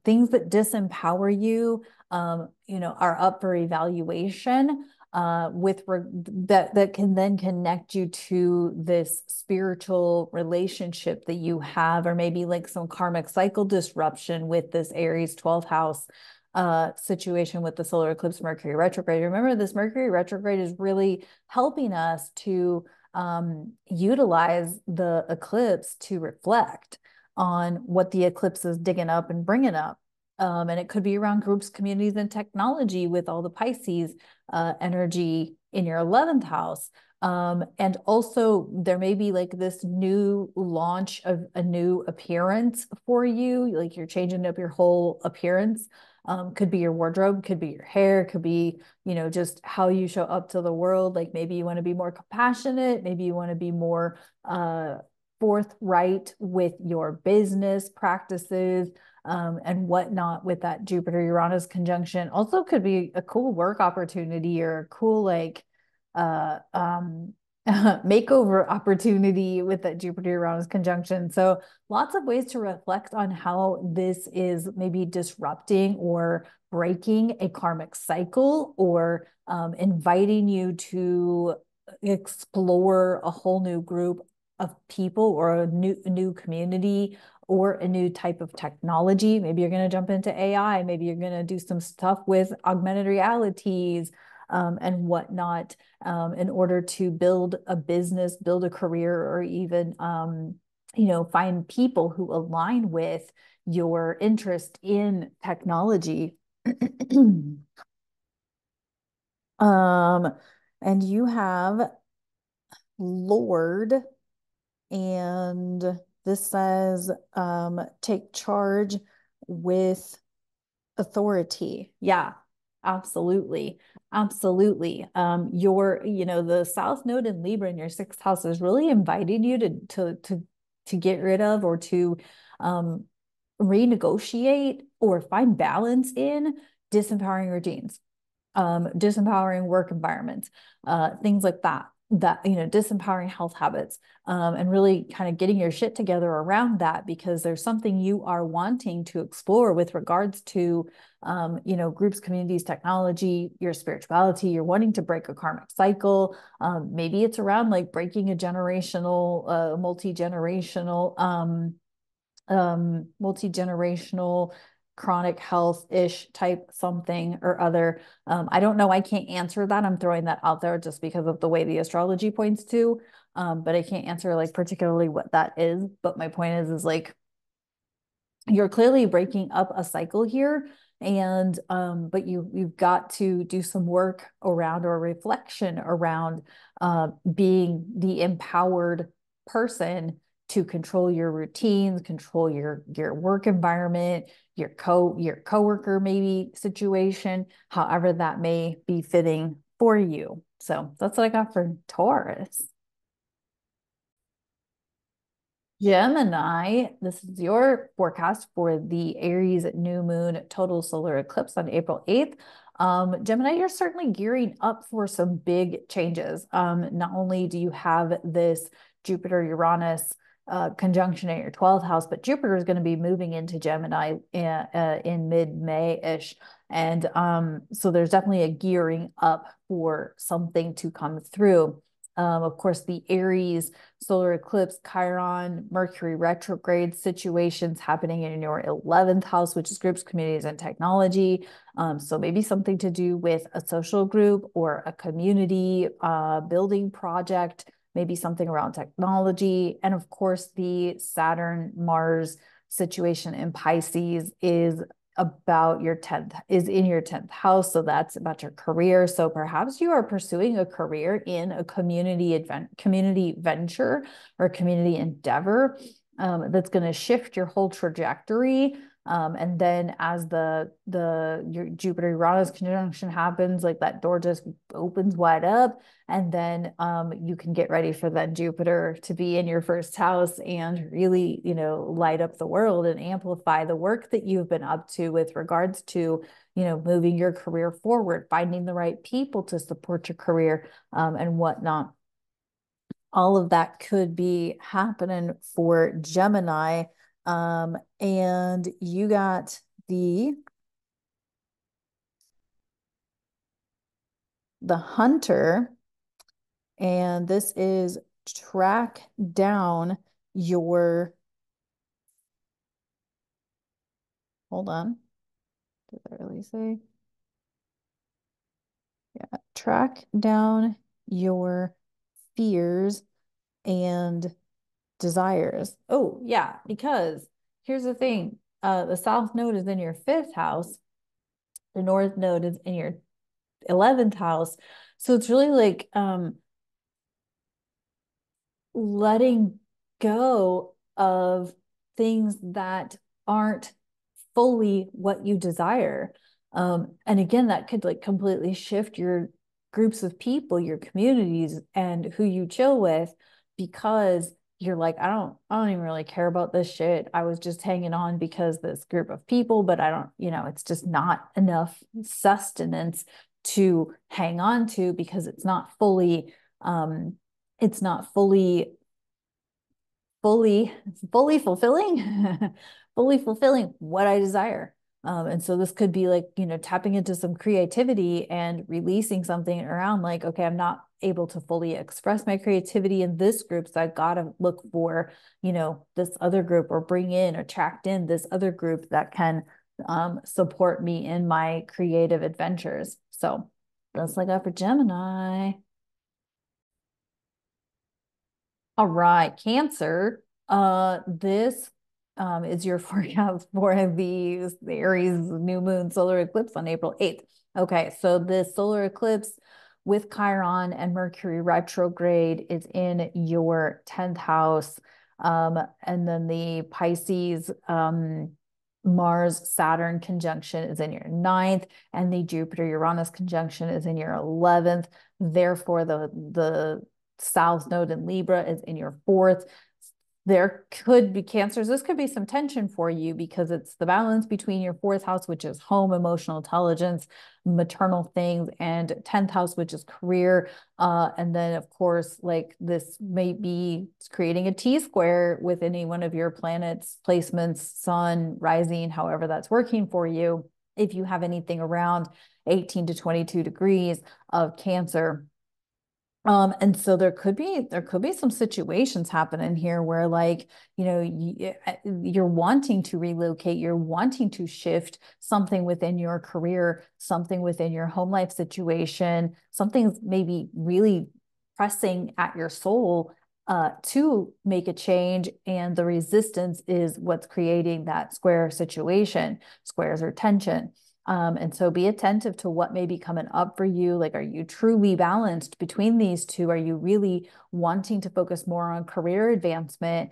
things that disempower you, are up for evaluation. that can then connect you to this spiritual relationship that you have, or maybe like some karmic cycle disruption with this Aries 12th house situation with the solar eclipse Mercury retrograde. Remember, this Mercury retrograde is really helping us to utilize the eclipse to reflect on what the eclipse is digging up and bringing up. And it could be around groups, communities, and technology with all the Pisces energy in your 11th house. And also there may be like this new launch of a new appearance for you, like you're changing up your whole appearance. Could be your wardrobe, could be your hair, could be, just how you show up to the world. Like maybe you want to be more compassionate, maybe you want to be more forthright with your business practices, and whatnot with that Jupiter Uranus conjunction. Also could be a cool work opportunity or a cool like uh um makeover opportunity with that Jupiter Uranus conjunction. So lots of ways to reflect on how this is maybe disrupting or breaking a karmic cycle, or inviting you to explore a whole new group of people, or a new community, or a new type of technology. Maybe you're going to jump into AI. Maybe you're going to do some stuff with augmented realities, and whatnot, in order to build a business, build a career, or even, find people who align with your interest in technology. um, and you have Lord, and this says, take charge with authority. Yeah, absolutely. Absolutely. The South Node in Libra in your sixth house is really inviting you to get rid of, or to um renegotiate or find balance in disempowering routines, disempowering work environments, things like that, disempowering health habits, and really kind of getting your shit together around that, because there's something you are wanting to explore with regards to, groups, communities, technology, your spirituality. You're wanting to break a karmic cycle. Maybe it's around like breaking a generational, multi-generational chronic health-ish type something or other. I don't know. I can't answer that. I'm throwing that out there just because of the way the astrology points to. But I can't answer like particularly what that is. But my point is like, you're clearly breaking up a cycle here, and but you've got to do some work around, or reflection around, being the empowered person to control your routines, control your work environment, your coworker maybe situation, however that may be fitting for you. So that's what I got for Taurus. Gemini, this is your forecast for the Aries new moon total solar eclipse on April 8th. Gemini, you're certainly gearing up for some big changes. Not only do you have this Jupiter Uranus conjunction in your 12th house, but Jupiter is going to be moving into Gemini in mid-May-ish. And so there's definitely a gearing up for something to come through. Of course, the Aries solar eclipse, Chiron, Mercury retrograde situations happening in your 11th house, which is groups, communities, and technology. So maybe something to do with a social group or a community building project, maybe something around technology. And of course, the Saturn Mars situation in Pisces is in your 10th house. So that's about your career. So perhaps you are pursuing a career in a community venture or community endeavor, that's going to shift your whole trajectory. And then as your Jupiter Uranus conjunction happens, like that door just opens wide up, and then you can get ready for that Jupiter to be in your first house and really, light up the world and amplify the work that you've been up to with regards to, moving your career forward, finding the right people to support your career, and whatnot. All of that could be happening for Gemini. And you got the the Hunter, and this is track down your, hold on, did I really say? Yeah, track down your fears and desires. Oh, yeah, because here's the thing. The South Node is in your fifth house. The North Node is in your 11th house. So it's really like letting go of things that aren't fully what you desire. And again, that could like completely shift your groups of people, your communities, and who you chill with, because you're like, I don't even really care about this shit. I was just hanging on because this group of people, but I don't, it's just not enough sustenance to hang on to because um, it's not fully fully fulfilling fully fulfilling what I desire. And so this could be like, tapping into some creativity and releasing something around like, okay, I'm not able to fully express my creativity in this group, so I gotta look for, this other group, or bring in or attract in this other group that can support me in my creative adventures. So that's like that for Gemini. All right, Cancer. This is your forecast for the Aries new moon solar eclipse on April 8th. Okay, so this solar eclipse with Chiron and Mercury retrograde is in your 10th house. And then the Pisces Mars Saturn conjunction is in your ninth, and the Jupiter Uranus conjunction is in your 11th. Therefore, the South Node in Libra is in your fourth. There could be Cancers. This could be some tension for you because it's the balance between your fourth house, which is home, emotional intelligence, maternal things, and 10th house, which is career. And then, of course, like this may be creating a T square with any one of your planets, placements, sun, rising, however that's working for you. If you have anything around 18 to 22 degrees of Cancer. And so there could be some situations happening here where like, you're wanting to relocate, you're wanting to shift something within your career, something within your home life situation, something's maybe really pressing at your soul to make a change, and the resistance is what's creating that square situation. Squares are tension. And so be attentive to what may be coming up for you. Like, are you truly balanced between these two? Are you really wanting to focus more on career advancement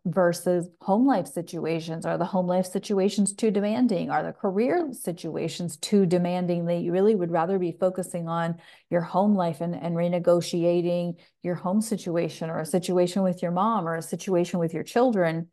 versus home life situations? Are the home life situations too demanding? Are the career situations too demanding that you really would rather be focusing on your home life and renegotiating your home situation, or a situation with your mom, or a situation with your children?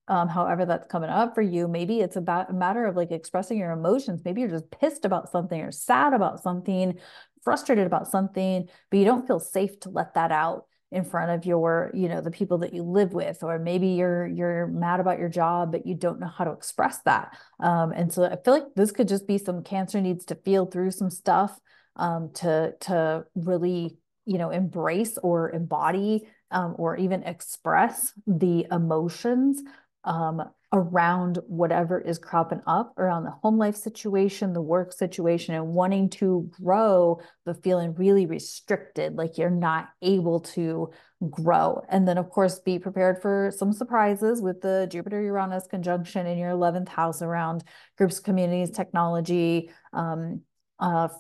However that's coming up for you. Maybe it's about a matter of like expressing your emotions. Maybe you're just pissed about something, or sad about something, frustrated about something, but you don't feel safe to let that out in front of your, the people that you live with. Or maybe you're mad about your job, but you don't know how to express that. And so I feel like this could just be some Cancer needs to feel through some stuff to really, embrace or embody or even express the emotions around whatever is cropping up around the home life situation, the work situation, and wanting to grow, but feeling really restricted, like you're not able to grow. And then, of course, be prepared for some surprises with the Jupiter Uranus conjunction in your 11th house around groups, communities, technology,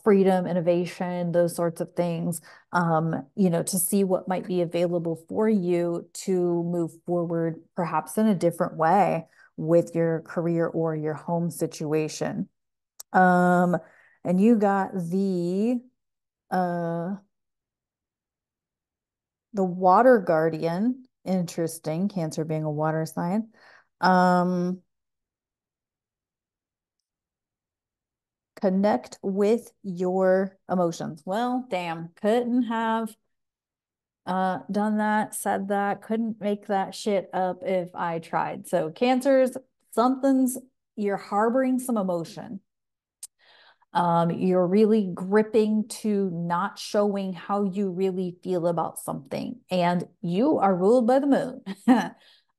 freedom, innovation, those sorts of things, to see what might be available for you to move forward, perhaps in a different way with your career or your home situation. Um, and you got uh the water guardian. Interesting, Cancer being a water sign. Um, Connect with your emotions. Well, damn, couldn't have done that, said that, couldn't make that shit up if I tried. So Cancers, something's, you're harboring some emotion. You're really gripping to not showing how you really feel about something. And you are ruled by the moon.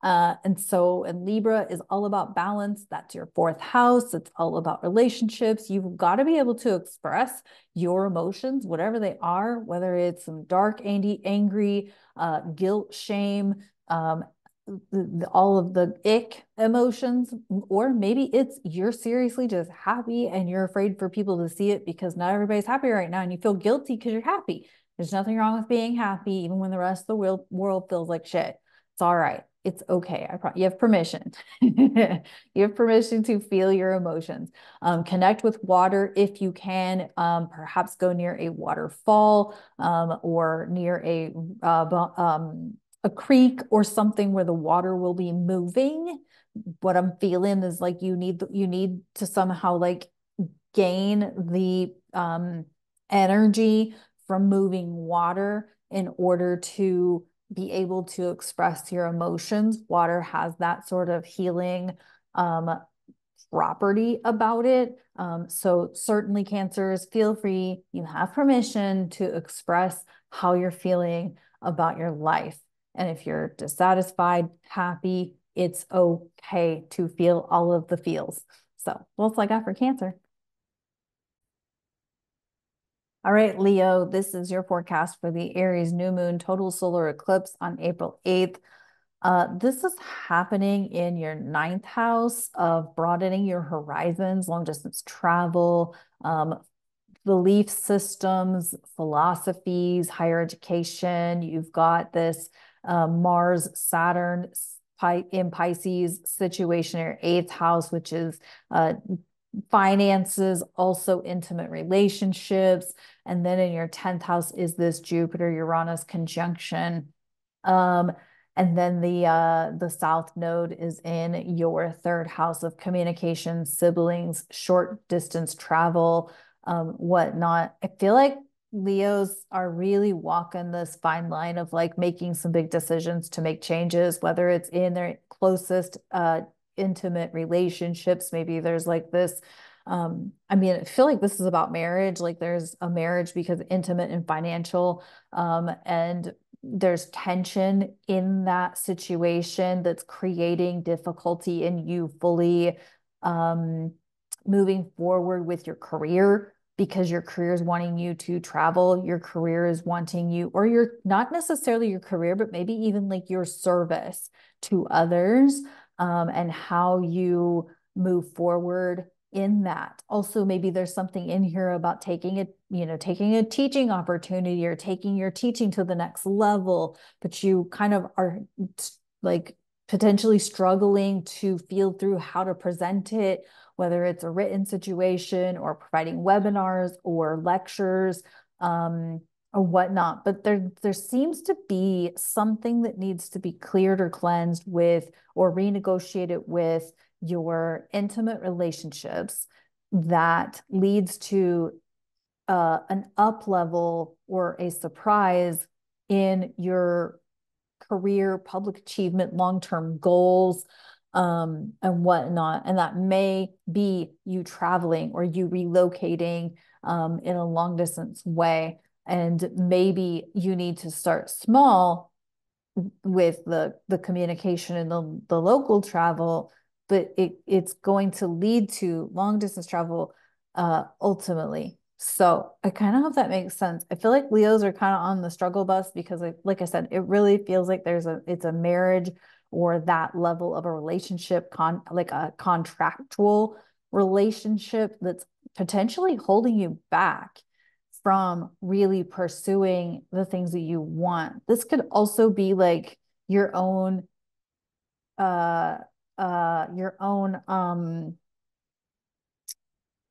And Libra is all about balance. That's your fourth house. It's all about relationships. You've got to be able to express your emotions, whatever they are, whether it's some dark, angry, guilt, shame, all of the ick emotions, or maybe it's you're seriously just happy and you're afraid for people to see it because not everybody's happy right now and you feel guilty because you're happy. There's nothing wrong with being happy, even when the rest of the world feels like shit. It's all right. It's okay. You have permission. You have permission to feel your emotions. Connect with water if you can. Perhaps go near a waterfall or near a creek or something where the water will be moving. What I'm feeling is like you need to somehow like gain the energy from moving water in order to be able to express your emotions. Water has that sort of healing property about it. So certainly Cancers, feel free. You have permission to express how you're feeling about your life. And if you're dissatisfied, happy, it's okay to feel all of the feels. So that's all I got for Cancer. All right, Leo, this is your forecast for the Aries new moon total solar eclipse on April 8th. This is happening in your ninth house of broadening your horizons, long distance travel, belief systems, philosophies, higher education. You've got this Mars, Saturn in Pisces situation in your eighth house, which is finances, also intimate relationships. And then in your 10th house is this Jupiter Uranus conjunction. Um, and then the South Node is in your third house of communication, siblings, short distance travel, whatnot. I feel like Leos are really walking this fine line of like making some big decisions to make changes, whether it's in their closest intimate relationships. Maybe there's like this. I mean, I feel like this is about marriage. Like there's a marriage because intimate and financial, and there's tension in that situation that's creating difficulty in you fully um, moving forward with your career because your career is wanting you to travel, your career is wanting you, or you're not necessarily your career, but maybe even like your service to others, and how you move forward in that. Also, maybe there's something in here about taking a teaching opportunity or taking your teaching to the next level, but you kind of are like potentially struggling to feel through how to present it, whether it's a written situation or providing webinars or lectures, or whatnot. But there seems to be something that needs to be cleared or cleansed with or renegotiated with your intimate relationships that leads to an up level or a surprise in your career, public achievement, long-term goals, and whatnot. And that may be you traveling or you relocating in a long distance way. And maybe you need to start small with the communication and the local travel, but it's going to lead to long distance travel ultimately. So I kind of hope that makes sense. I feel like Leos are kind of on the struggle bus because like I said, it really feels like it's a marriage or that level of a relationship like a contractual relationship that's potentially holding you back from really pursuing the things that you want. This could also be like your own uh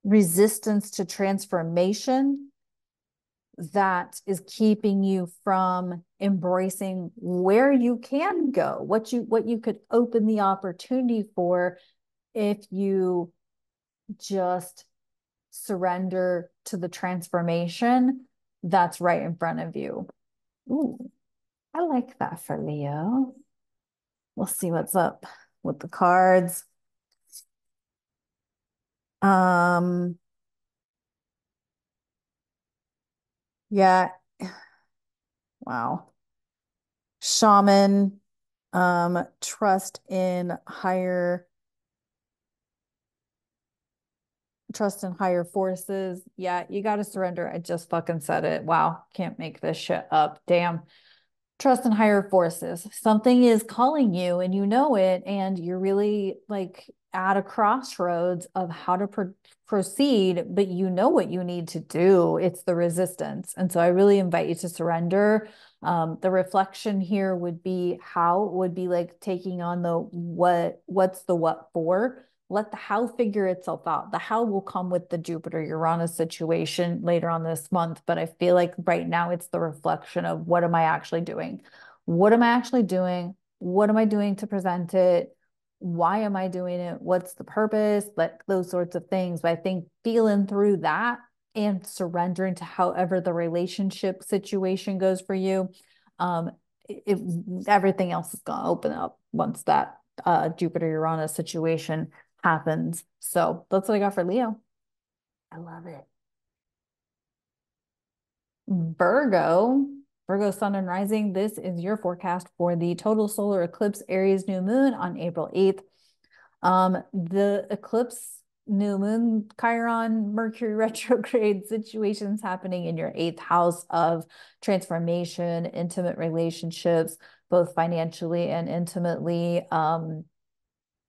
resistance to transformation that is keeping you from embracing where you can go, what you could open the opportunity for if you just surrender to the transformation that's right in front of you. Ooh, I like that for Leo. We'll see what's up with the cards. Um, Yeah. Wow. Shaman, trust in higher forces. Yeah, you got to surrender. I just fucking said it. Wow, can't make this shit up. Damn. Trust in higher forces. Something is calling you and you know it, and you're really like at a crossroads of how to proceed, but you know what you need to do. It's the resistance. And so I really invite you to surrender. The reflection here would be how would be like taking on the what's the what for. Let the how figure itself out. The how will come with the Jupiter Uranus situation later on this month. But I feel like right now it's the reflection of what am I actually doing? What am I actually doing? What am I doing to present it? Why am I doing it? What's the purpose? Like those sorts of things. But I think feeling through that and surrendering to however the relationship situation goes for you, um, it, everything else is going to open up once that Jupiter Uranus situation happens. So that's what I got for Leo. I love it. Virgo, Virgo sun and rising. This is your forecast for the total solar eclipse Aries new moon on April 8th. The eclipse new moon Chiron Mercury retrograde situations happening in your eighth house of transformation, intimate relationships, both financially and intimately.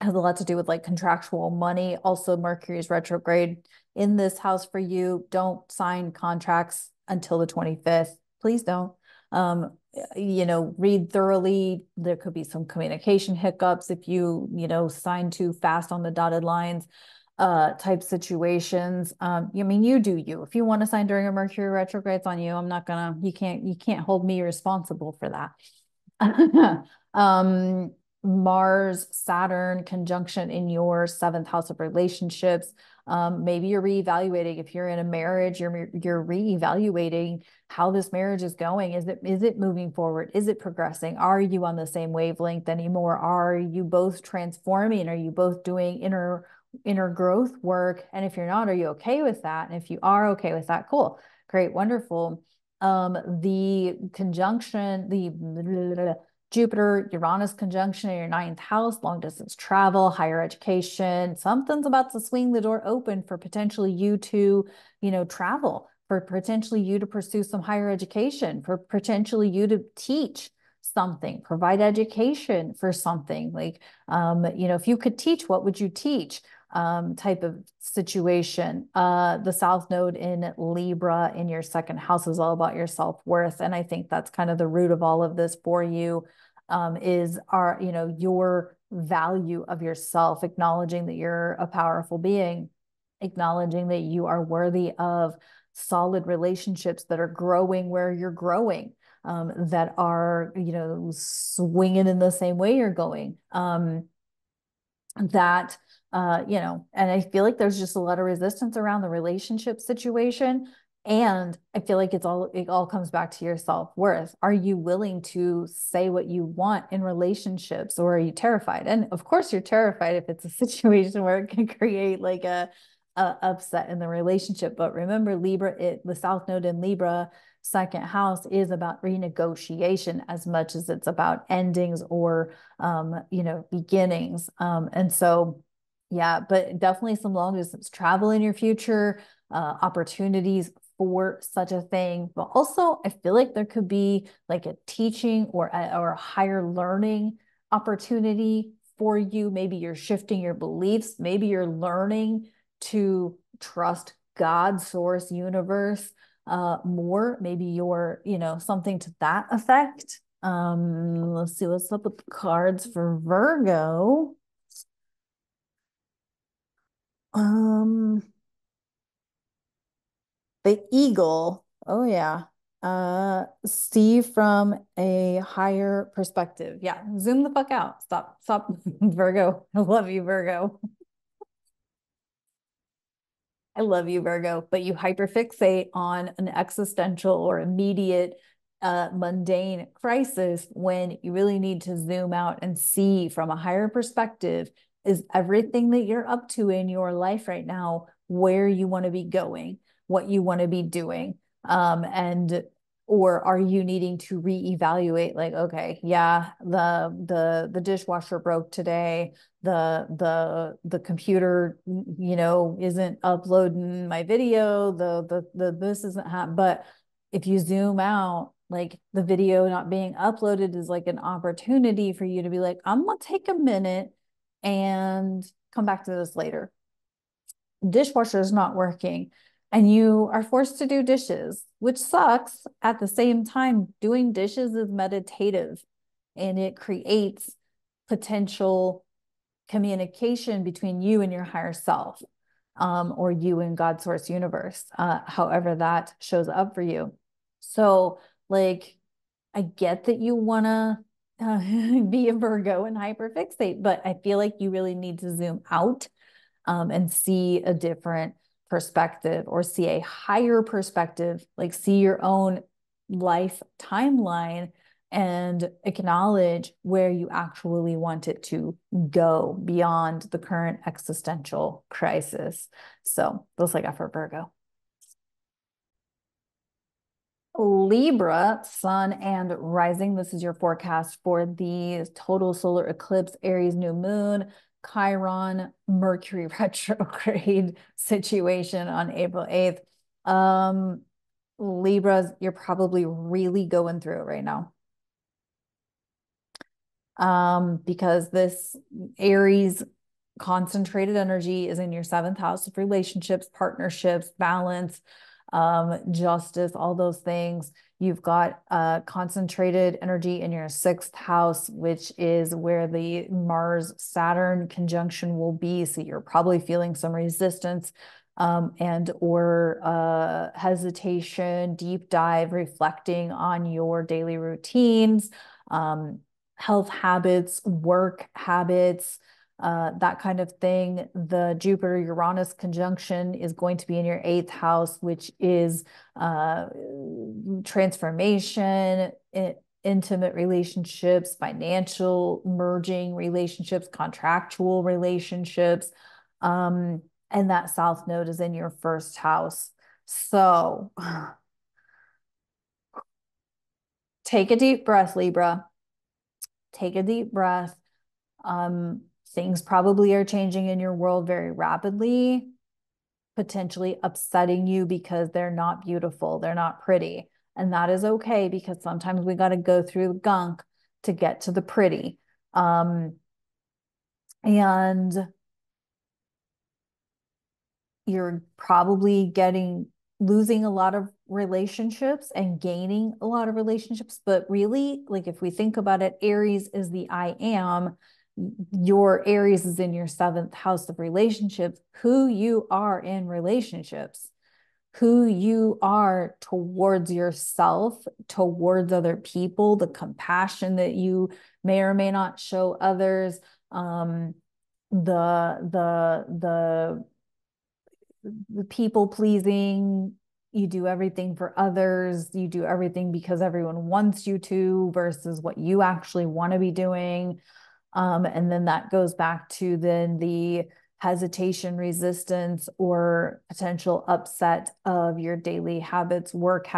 Has a lot to do with like contractual money. Also, Mercury is retrograde in this house for you. Don't sign contracts until the 25th. Please don't. Read thoroughly. There could be some communication hiccups if you sign too fast on the dotted lines, type situations. I mean, you do you. If you want to sign during a Mercury retrograde, it's on you. I'm not gonna, you can't hold me responsible for that. um, Mars, Saturn conjunction in your seventh house of relationships. Maybe you're reevaluating if you're in a marriage, you're reevaluating how this marriage is going. Is it moving forward? Is it progressing? Are you on the same wavelength anymore? Are you both transforming? Are you both doing inner growth work? And if you're not, are you okay with that? And if you are okay with that, cool, great, wonderful. The conjunction, the Jupiter, Uranus conjunction in your ninth house, long distance travel, higher education. Something's about to swing the door open for potentially you to travel, for potentially you to pursue some higher education, for potentially you to teach something, provide education for something. Like, if you could teach, what would you teach? Type of situation. The South Node in Libra in your second house is all about your self-worth. And I think that's kind of the root of all of this for you, is your value of yourself, acknowledging that you're a powerful being, acknowledging that you are worthy of solid relationships that are growing where you're growing, that are, swinging in the same way you're going. That and I feel like there's just a lot of resistance around the relationship situation. And I feel like it all comes back to your self-worth. Are you willing to say what you want in relationships, or are you terrified? And of course you're terrified if it's a situation where it can create like a upset in the relationship. But remember, the South Node in Libra second house is about renegotiation as much as it's about endings or beginnings. And so, yeah, but definitely some long distance travel in your future, opportunities for such a thing. But also, I feel like there could be like a teaching or a higher learning opportunity for you. Maybe you're shifting your beliefs. Maybe you're learning to trust God, source, universe, more. Maybe you're, something to that effect. Let's see what's up with the cards for Virgo. Um, the eagle. Oh yeah. See from a higher perspective. Yeah, zoom the fuck out. Stop, Virgo. I love you, Virgo. I love you, Virgo, but you hyperfixate on an existential or immediate, mundane crisis when you really need to zoom out and see from a higher perspective. Is everything that you're up to in your life right now where you want to be going, what you want to be doing? And or are you needing to reevaluate, like, okay, yeah, the dishwasher broke today, the computer, isn't uploading my video, the this isn't happening. But if you zoom out, like, the video not being uploaded is like an opportunity for you to be like, I'm gonna take a minute and come back to this later. Dishwasher is not working and you are forced to do dishes, which sucks. At the same time, doing dishes is meditative and it creates potential communication between you and your higher self, or you and God source universe, however that shows up for you. So, like, I get that you want to be a Virgo and hyperfixate, but I feel like you really need to zoom out, and see a different perspective, or see a higher perspective, like see your own life timeline and acknowledge where you actually want it to go beyond the current existential crisis. So those I got for Virgo. Libra, sun and rising. This is your forecast for the total solar eclipse, Aries new moon, Chiron, Mercury retrograde situation on April 8th. Libras, you're probably really going through it right now. Because this Aries concentrated energy is in your seventh house of relationships, partnerships, balance, justice, all those things. You've got concentrated energy in your sixth house, which is where the Mars Saturn conjunction will be. So you're probably feeling some resistance, and or hesitation, deep dive, reflecting on your daily routines, health habits, work habits, that kind of thing. The Jupiter Uranus conjunction is going to be in your eighth house, which is transformation, intimate relationships, financial merging relationships, contractual relationships. And that South Node is in your first house. So take a deep breath, Libra. Take a deep breath. Things probably are changing in your world very rapidly, potentially upsetting you because they're not beautiful, they're not pretty. And that is okay, because sometimes we got to go through the gunk to get to the pretty. And you're probably losing a lot of relationships and gaining a lot of relationships. But really, like, if we think about it, Aries is the I am. Your Aries is in your seventh house of relationships, who you are in relationships, who you are towards yourself, towards other people, the compassion that you may or may not show others, the people pleasing. You do everything for others, you do everything because everyone wants you to versus what you actually want to be doing. And then that goes back to then the hesitation, resistance, or potential upset of your daily habits, work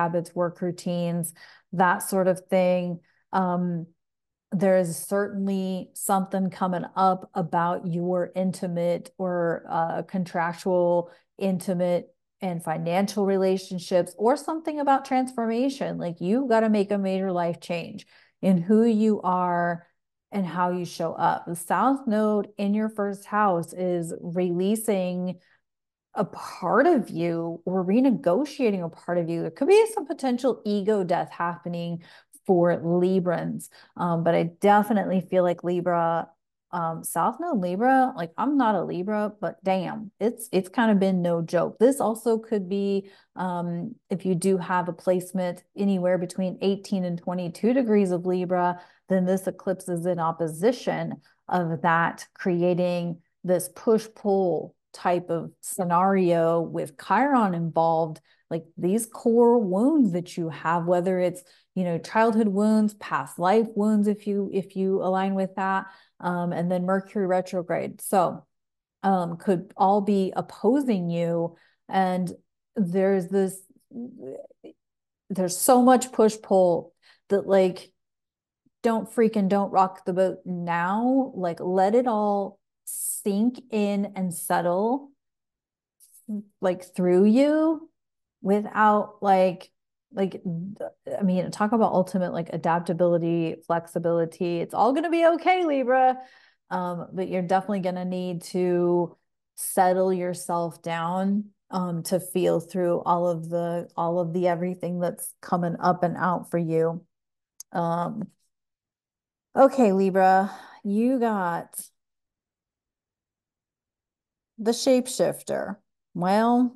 routines, that sort of thing. There is certainly something coming up about your intimate or contractual, intimate, and financial relationships, or something about transformation. Like, you've got to make a major life change in who you are and how you show up. The South Node in your first house is releasing a part of you or renegotiating a part of you. There could be some potential ego death happening for Librans. But I definitely feel like Libra, South Node Libra, like, I'm not a Libra, but damn, it's kind of been no joke. This also could be, if you do have a placement anywhere between 18 and 22 degrees of Libra, then this eclipse is in opposition of that, creating this push-pull type of scenario with Chiron involved, like these core wounds that you have, whether it's, childhood wounds, past life wounds, if you align with that, and then Mercury retrograde. So could all be opposing you. And there's this, there's so much push pull that like don't rock the boat now. Like let it all sink in and settle like through you without like I mean, talk about ultimate like adaptability, flexibility. It's all going to be okay, Libra. But you're definitely going to need to settle yourself down to feel through all of the everything that's coming up and out for you. Um, okay, Libra, you got the shapeshifter. Well,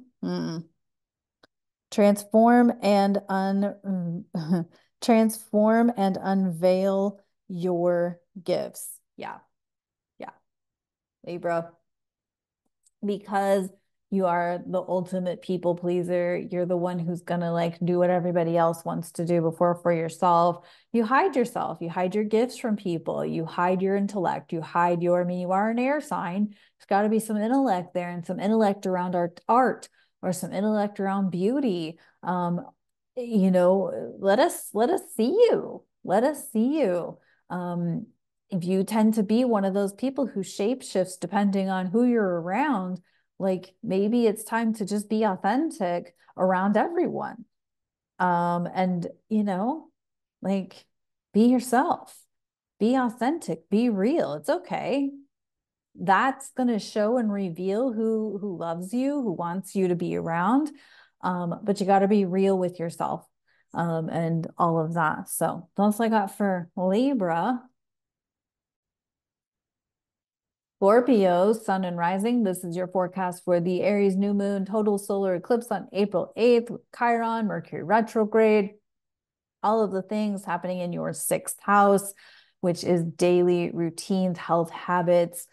transform and transform and unveil your gifts. Yeah. Yeah. Libra, because you are the ultimate people pleaser. You're the one who's gonna like do what everybody else wants to do before for yourself. You hide yourself. You hide your gifts from people. You hide your intellect. You hide your, I mean, you are an air sign. There's got to be some intellect there and some intellect around art or some intellect around beauty. You know, let us see you. Let us see you. If you tend to be one of those people who shape shifts depending on who you're around, like maybe it's time to just be authentic around everyone. And you know, like be yourself, be authentic, be real. It's okay. That's going to show and reveal who loves you, who wants you to be around. But you got to be real with yourself and all of that. So that's all I got for Libra. Scorpio, sun and rising. This is your forecast for the Aries new moon total solar eclipse on April 8th, Chiron, Mercury retrograde, all of the things happening in your sixth house, which is daily routines, health habits,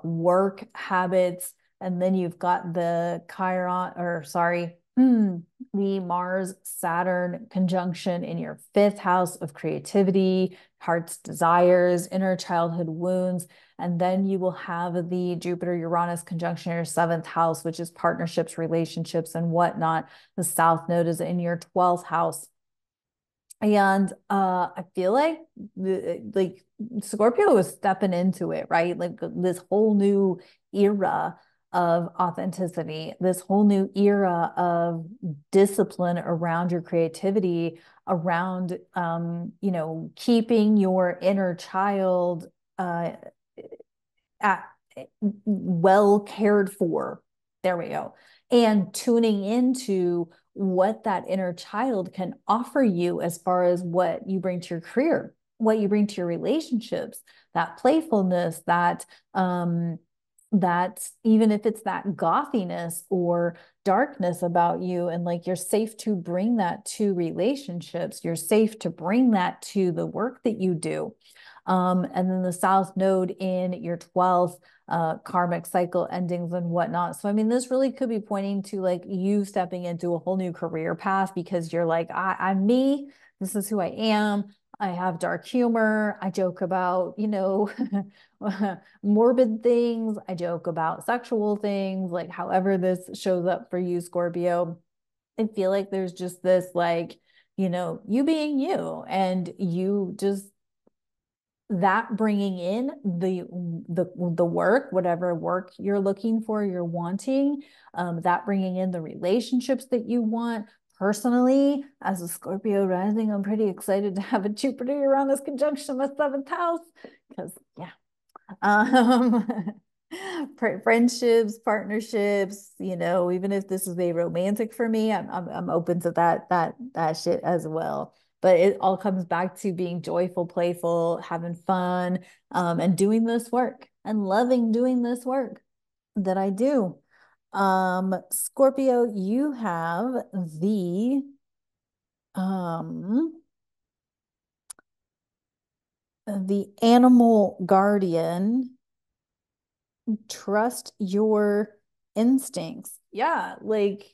work habits. And then you've got the Chiron, or sorry, the Mars Saturn conjunction in your fifth house of creativity, heart's desires, inner childhood wounds. And then you will have the Jupiter Uranus conjunction in your seventh house, which is partnerships, relationships, and whatnot. The South Node is in your 12th house. And I feel like Scorpio was stepping into it, right? Like this whole new era of authenticity, this whole new era of discipline around your creativity, around you know, keeping your inner child at, well cared for. There we go. And tuning into what that inner child can offer you as far as what you bring to your career, what you bring to your relationships, that playfulness, that even if it's that gothiness or darkness about you, and like you're safe to bring that to relationships, you're safe to bring that to the work that you do. And then the South Node in your 12th, karmic cycle endings and whatnot. So, I mean, this really could be pointing to like you stepping into a whole new career path because you're like, I'm me. This is who I am. I have dark humor. I joke about, you know, morbid things. I joke about sexual things, like however this shows up for you, Scorpio. I feel like there's just this like, you know, you being you and you just that bringing in the work, whatever work you're looking for, you're wanting, that bringing in the relationships that you want. Personally, as a Scorpio rising, I'm pretty excited to have a Jupiter around this conjunction in my seventh house because yeah, um, friendships, partnerships, you know, even if this is a romantic for me, I'm open to that shit as well. But it all comes back to being joyful, playful, having fun, and doing this work and loving doing this work that I do. Scorpio, you have um the animal guardian. Trust your instincts. Yeah, like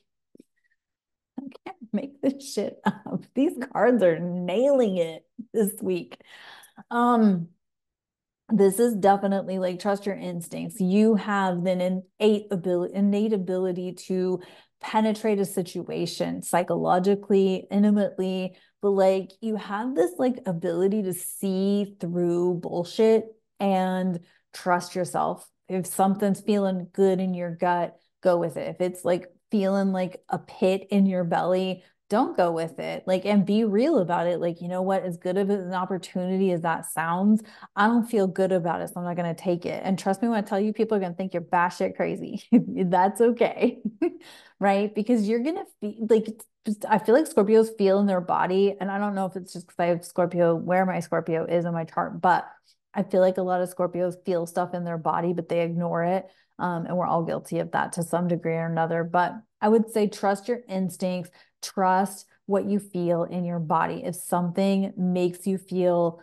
I can't make this shit up. These cards are nailing it this week. Um, this is definitely like trust your instincts. You have an innate ability to penetrate a situation psychologically, intimately, but like you have this like ability to see through bullshit and trust yourself. If something's feeling good in your gut, go with it. If it's like feeling like a pit in your belly, don't go with it. Like, and be real about it. Like, you know what? As good of an opportunity as that sounds, I don't feel good about it, so I'm not going to take it. And trust me when I tell you, people are going to think you're batshit crazy. That's okay. Right? Because you're going to feel like, I feel like Scorpios feel in their body. And I don't know if it's just because I have Scorpio, where my Scorpio is in my chart, but I feel like a lot of Scorpios feel stuff in their body, but they ignore it. And we're all guilty of that to some degree or another. But I would say trust your instincts, trust what you feel in your body. If something makes you feel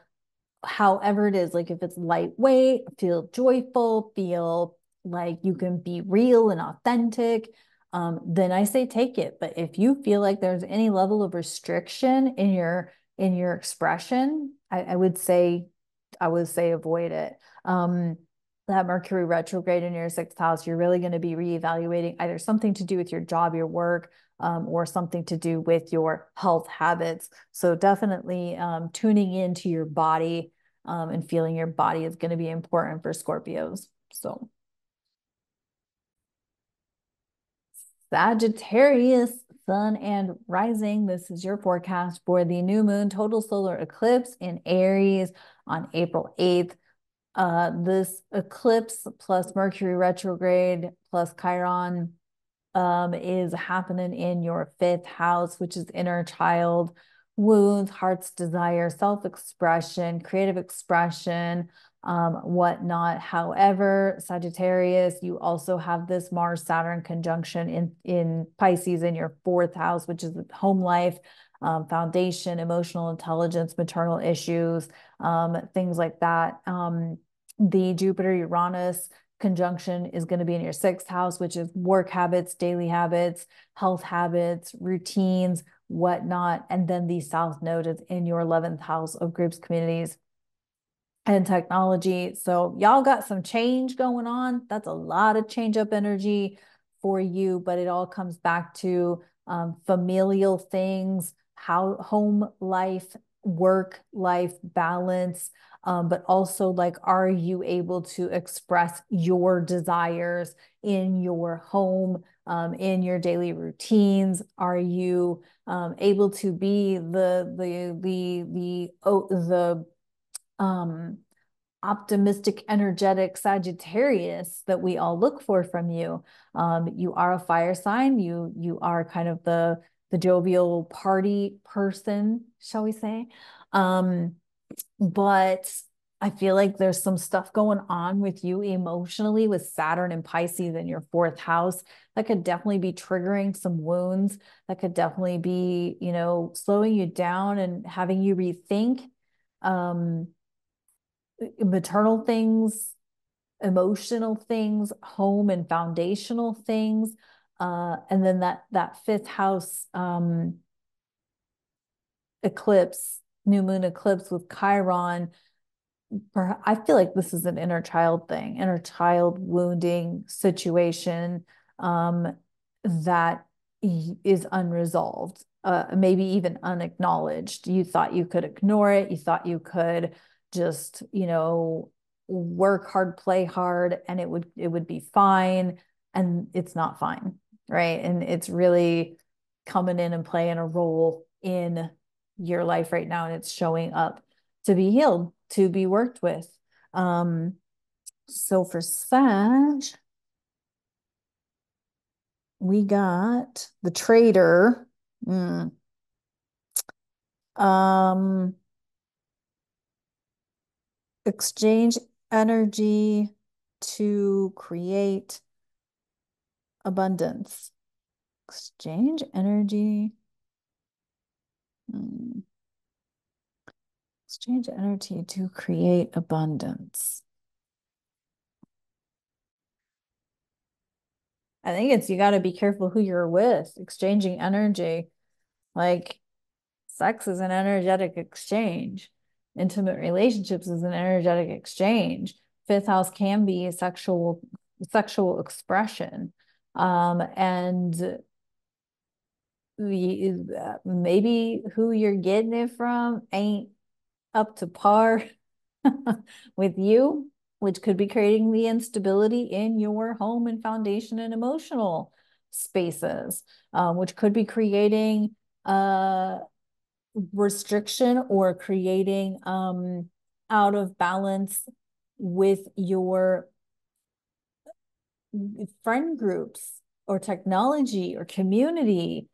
however it is, like if it's lightweight, feel joyful, feel like you can be real and authentic, then I say take it. But if you feel like there's any level of restriction in your expression, I would say avoid it. That Mercury retrograde in your sixth house, you're really going to be reevaluating either something to do with your job, your work, or something to do with your health habits. So definitely tuning into your body and feeling your body is going to be important for Scorpios. So Sagittarius, sun and rising. This is your forecast for the new moon total solar eclipse in Aries on April 8th. This eclipse plus Mercury retrograde plus Chiron is happening in your fifth house, which is inner child, wounds, heart's desire, self-expression, creative expression, whatnot. However, Sagittarius, you also have this Mars-Saturn conjunction in Pisces in your fourth house, which is home life, foundation, emotional intelligence, maternal issues, things like that. The Jupiter-Uranus conjunction is going to be in your sixth house, which is work habits, daily habits, health habits, routines, whatnot. And then the South Node is in your 11th house of groups, communities, and technology. So y'all got some change going on. That's a lot of change up energy for you, but it all comes back to familial things, how home life, work life balance, but also like, are you able to express your desires in your home, in your daily routines? Are you able to be the optimistic, energetic Sagittarius that we all look for from you? You are a fire sign. You are kind of the jovial party person, shall we say? But I feel like there's some stuff going on with you emotionally with Saturn and Pisces in your fourth house that could definitely be triggering some wounds, that could definitely be, you know, slowing you down and having you rethink maternal things, emotional things, home and foundational things. And then that fifth house eclipse, new moon eclipse with Chiron, I feel like this is an inner child thing, inner child wounding situation that is unresolved, maybe even unacknowledged. You thought you could ignore it. You thought you could just, you know, work hard, play hard, and it would be fine. And it's not fine, right? And it's really coming in and playing a role in your life right now, and it's showing up to be healed, to be worked with. So for Sag, we got the Trader. Um, exchange energy to create abundance. Exchange energy. Exchange energy to create abundance. I think it's, you got to be careful who you're with. Exchanging energy, like sex is an energetic exchange. Intimate relationships is an energetic exchange. Fifth house can be sexual expression. And maybe who you're getting it from ain't up to par with you, which could be creating the instability in your home and foundation and emotional spaces, which could be creating restriction or creating out of balance with your friend groups or technology or community.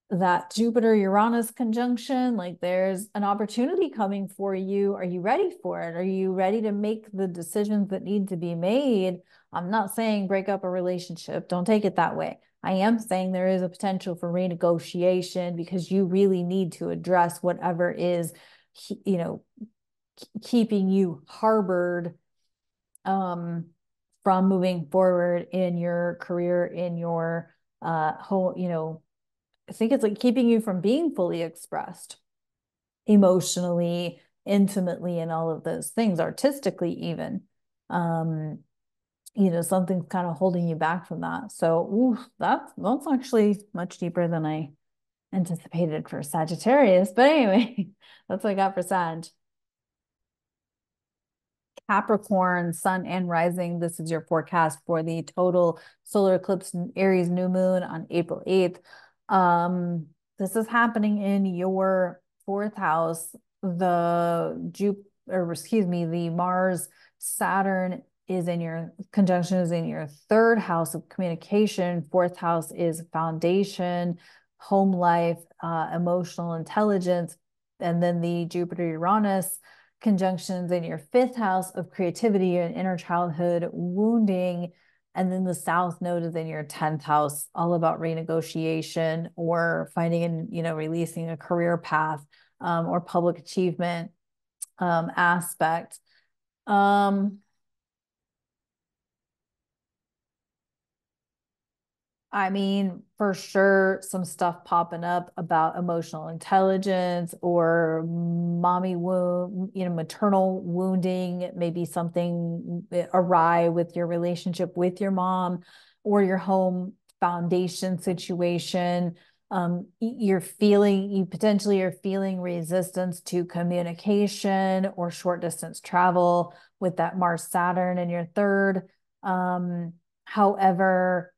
That Jupiter Uranus conjunction, like there's an opportunity coming for you. Are you ready for it? Are you ready to make the decisions that need to be made? I'm not saying break up a relationship. Don't take it that way. I am saying there is a potential for renegotiation because you really need to address whatever is, keeping you harbored from moving forward in your career, in your whole, I think it's like keeping you from being fully expressed emotionally, intimately, and all of those things, artistically, even. Something's kind of holding you back from that. So, that's actually much deeper than I anticipated for Sagittarius. But anyway, that's what I got for Sag. Capricorn, sun and rising. This is your forecast for the total solar eclipse Aries new moon on April 8th. This is happening in your fourth house. The Mars Saturn is in your conjunction is in your third house of communication. Fourth house is foundation, home life, emotional intelligence, and then the Jupiter Uranus conjunctions in your fifth house of creativity and inner childhood wounding. And then the South Node is in your 10th house, all about renegotiation or finding and, releasing a career path or public achievement aspect. I mean, for sure, some stuff popping up about emotional intelligence or mommy wound, maternal wounding, maybe something awry with your relationship with your mom or your home foundation situation. You potentially are feeling resistance to communication or short distance travel with that Mars Saturn in your third. However,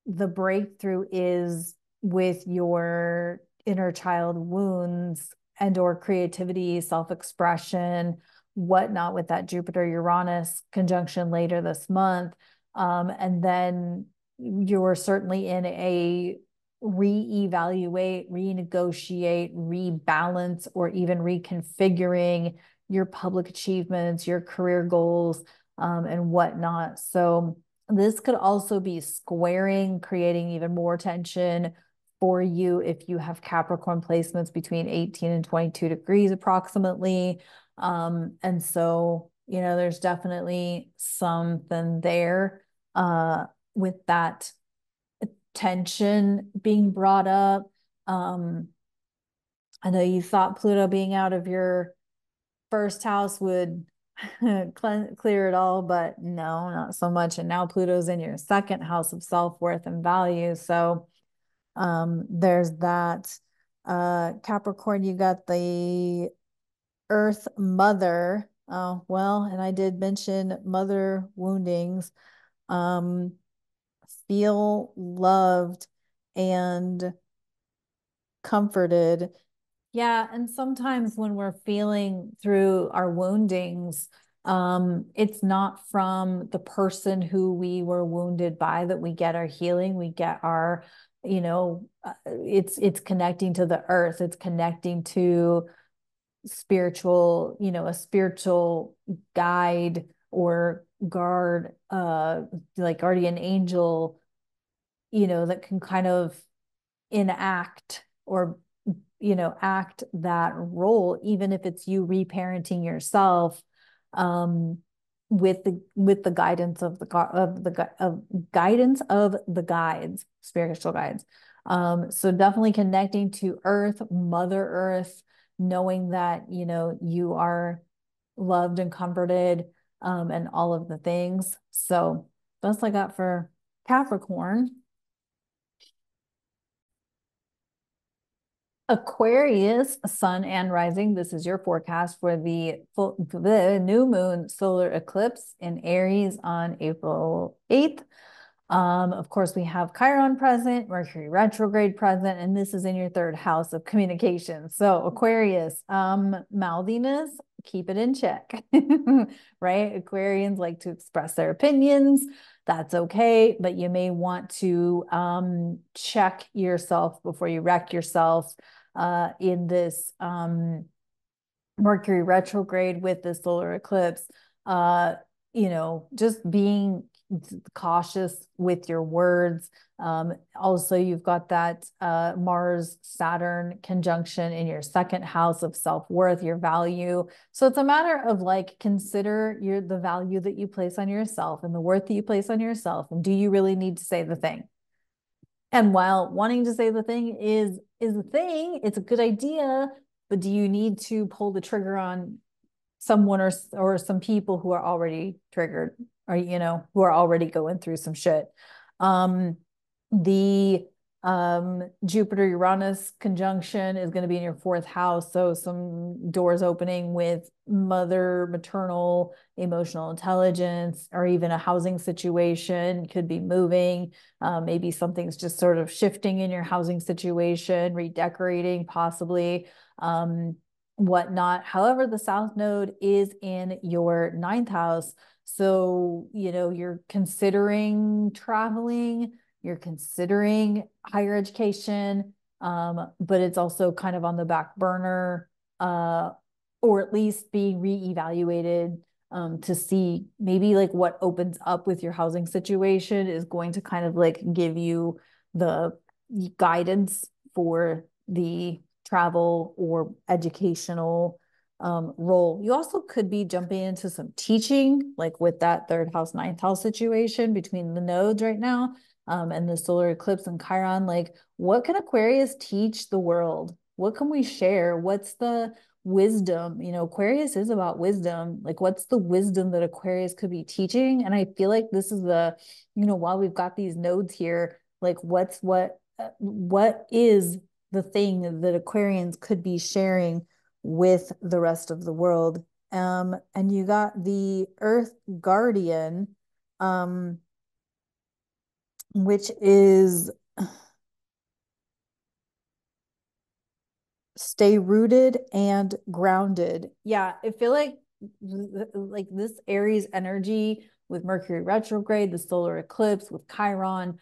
the breakthrough is with your inner child wounds and or creativity, self-expression, whatnot with that Jupiter Uranus conjunction later this month. And then you're certainly in a reevaluate, renegotiate, rebalance, or even reconfiguring your public achievements, your career goals, and whatnot. So this could also be squaring, creating even more tension for you if you have Capricorn placements between 18 and 22 degrees approximately. And so, there's definitely something there with that tension being brought up. I know you thought Pluto being out of your first house would clear it all, but no, not so much. And now Pluto's in your second house of self-worth and value. So there's that. Capricorn, you got the Earth Mother. Oh, well, and I did mention mother woundings. Feel loved and comforted. Yeah, and sometimes when we're feeling through our woundings, it's not from the person who we were wounded by that we get our healing. We get our, it's connecting to the earth. It's connecting to spiritual, a spiritual guide or guard, like guardian angel, that can kind of enact or act that role, even if it's you reparenting yourself, with the guidance of the guides, spiritual guides. So definitely connecting to Earth, Mother Earth, knowing that you are loved and comforted, and all of the things. So that's what I got for Capricorn, Aquarius, sun and rising. This is your forecast for the new moon solar eclipse in Aries on April 8th. Of course, we have Chiron present, Mercury retrograde present, and this is in your third house of communication. So Aquarius, mouthiness, keep it in check, right? Aquarians like to express their opinions. That's okay, but you may want to check yourself before you wreck yourself in this Mercury retrograde with the solar eclipse. Just being cautious with your words. Also, you've got that Mars Saturn conjunction in your second house of self-worth, your value. So it's a matter of like, consider the value that you place on yourself and the worth that you place on yourself. And do you really need to say the thing? And while wanting to say the thing is a thing, it's a good idea, but do you need to pull the trigger on someone or some people who are already triggered, or who are already going through some shit? The Jupiter Uranus conjunction is going to be in your fourth house, so some doors opening with maternal emotional intelligence, or even a housing situation could be moving. Maybe something's just sort of shifting in your housing situation, redecorating possibly, whatnot. However, the South Node is in your ninth house, so you're considering traveling, you're considering higher education, but it's also kind of on the back burner, or at least being reevaluated, to see maybe like what opens up with your housing situation is going to kind of like give you the guidance for the travel or educational role. You also could be jumping into some teaching, like with that third house, ninth house situation between the nodes right now, and the solar eclipse and Chiron. Like, what can Aquarius teach the world? What can we share? What's the wisdom? Aquarius is about wisdom. Like, what's the wisdom that Aquarius could be teaching? And I feel like this is while we've got these nodes here, like what is the thing that Aquarians could be sharing with the rest of the world? And you got the Earth Guardian, which is stay rooted and grounded. Yeah, I feel like this Aries energy with Mercury retrograde, the solar eclipse with Chiron,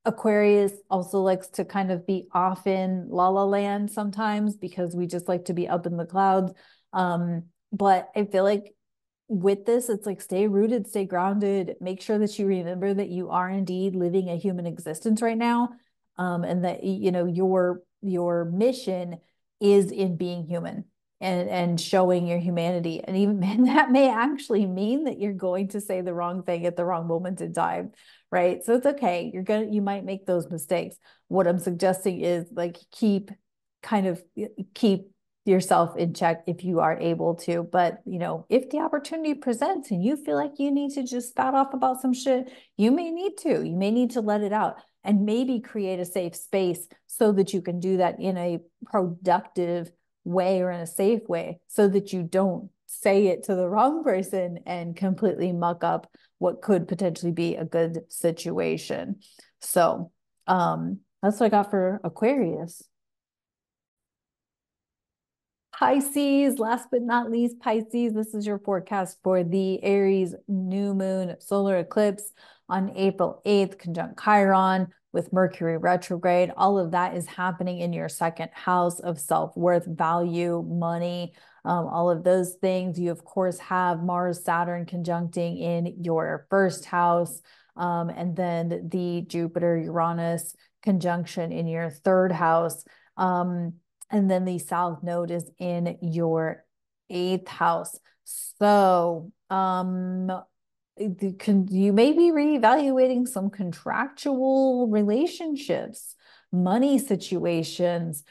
Aquarius also likes to kind of be off in la la land sometimes, because we just like to be up in the clouds. But I feel like with this, it's like, stay rooted, stay grounded, make sure that you remember that you are indeed living a human existence right now. And that, your mission is in being human and showing your humanity. And even that may actually mean that you're going to say the wrong thing at the wrong moment in time, right? So it's okay. You might make those mistakes. What I'm suggesting is like, keep yourself in check if you are able to. But if the opportunity presents and you feel like you need to just spout off about some shit, you may need to let it out, and maybe create a safe space so that you can do that in a productive way or in a safe way, so that you don't say it to the wrong person and completely muck up what could potentially be a good situation. So that's what I got for Aquarius. Pisces, last but not least, Pisces, this is your forecast for the Aries new moon solar eclipse on April 8th, conjunct Chiron with Mercury retrograde. All of that is happening in your second house of self-worth, value, money, all of those things. You, of course, have Mars, Saturn conjuncting in your first house, and then the Jupiter, Uranus conjunction in your third house. And then the South Node is in your eighth house. So you may be reevaluating some contractual relationships, money situations.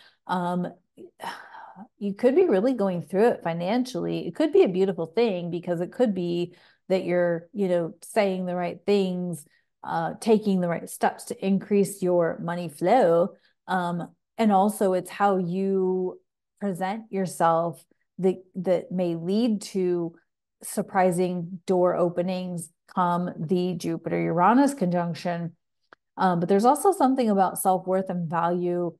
You could be really going through it financially. It could be a beautiful thing, because it could be that you're, saying the right things, taking the right steps to increase your money flow. And also it's how you present yourself that may lead to surprising door openings come the Jupiter Uranus conjunction. But there's also something about self-worth and value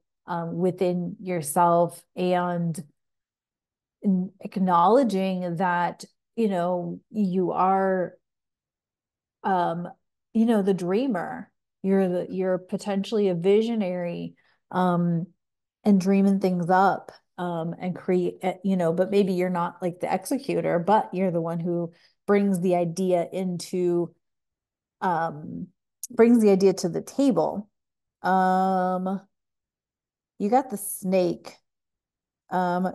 within yourself, and acknowledging that, you are, the dreamer. You're potentially a visionary, and dreaming things up, and create, but maybe you're not like the executor, but you're the one who brings the idea into, um, brings the idea to the table. Um, you got the snake.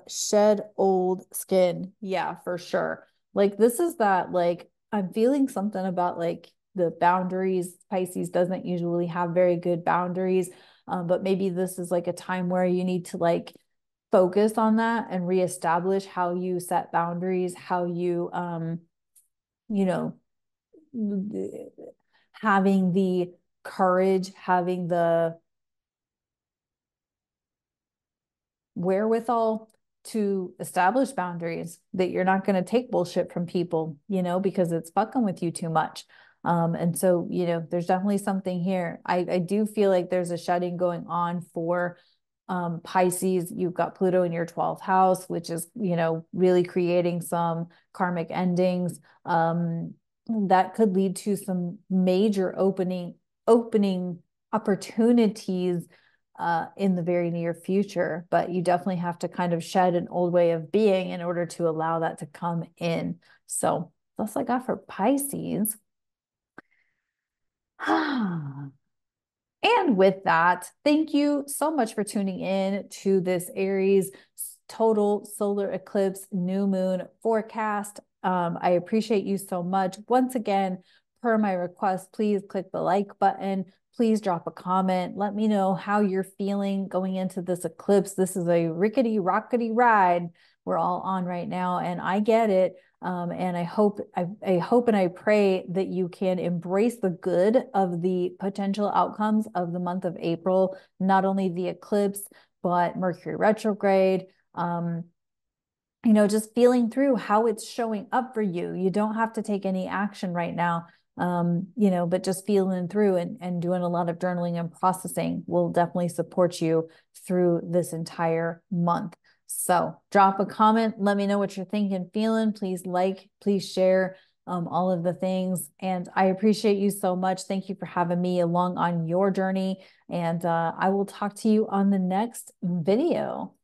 Shed old skin. Yeah, for sure. Like this is that, like I'm feeling something about like the boundaries. Pisces doesn't usually have very good boundaries. But maybe this is like a time where you need to like focus on that and reestablish how you set boundaries, how you you know, having the courage, having the wherewithal to establish boundaries, that you're not going to take bullshit from people, because it's fucking with you too much. And so, there's definitely something here. I do feel like there's a shedding going on for Pisces. You've got Pluto in your 12th house, which is, really creating some karmic endings. That could lead to some major opening opportunities in the very near future, but you definitely have to kind of shed an old way of being in order to allow that to come in. So that's all I got for Pisces. And with that, thank you so much for tuning in to this Aries total solar eclipse new moon forecast. I appreciate you so much. Once again, per my request, please click the like button. Please drop a comment. Let me know how you're feeling going into this eclipse. This is a rickety, rockety ride we're all on right now, and I get it. And I hope and I pray that you can embrace the good of the potential outcomes of the month of April, not only the eclipse, but Mercury retrograde. Just feeling through how it's showing up for you. You don't have to take any action right now. But just feeling through and doing a lot of journaling and processing will definitely support you through this entire month. So drop a comment. Let me know what you're thinking, feeling. Please like, please share, all of the things. And I appreciate you so much. Thank you for having me along on your journey. And I will talk to you on the next video.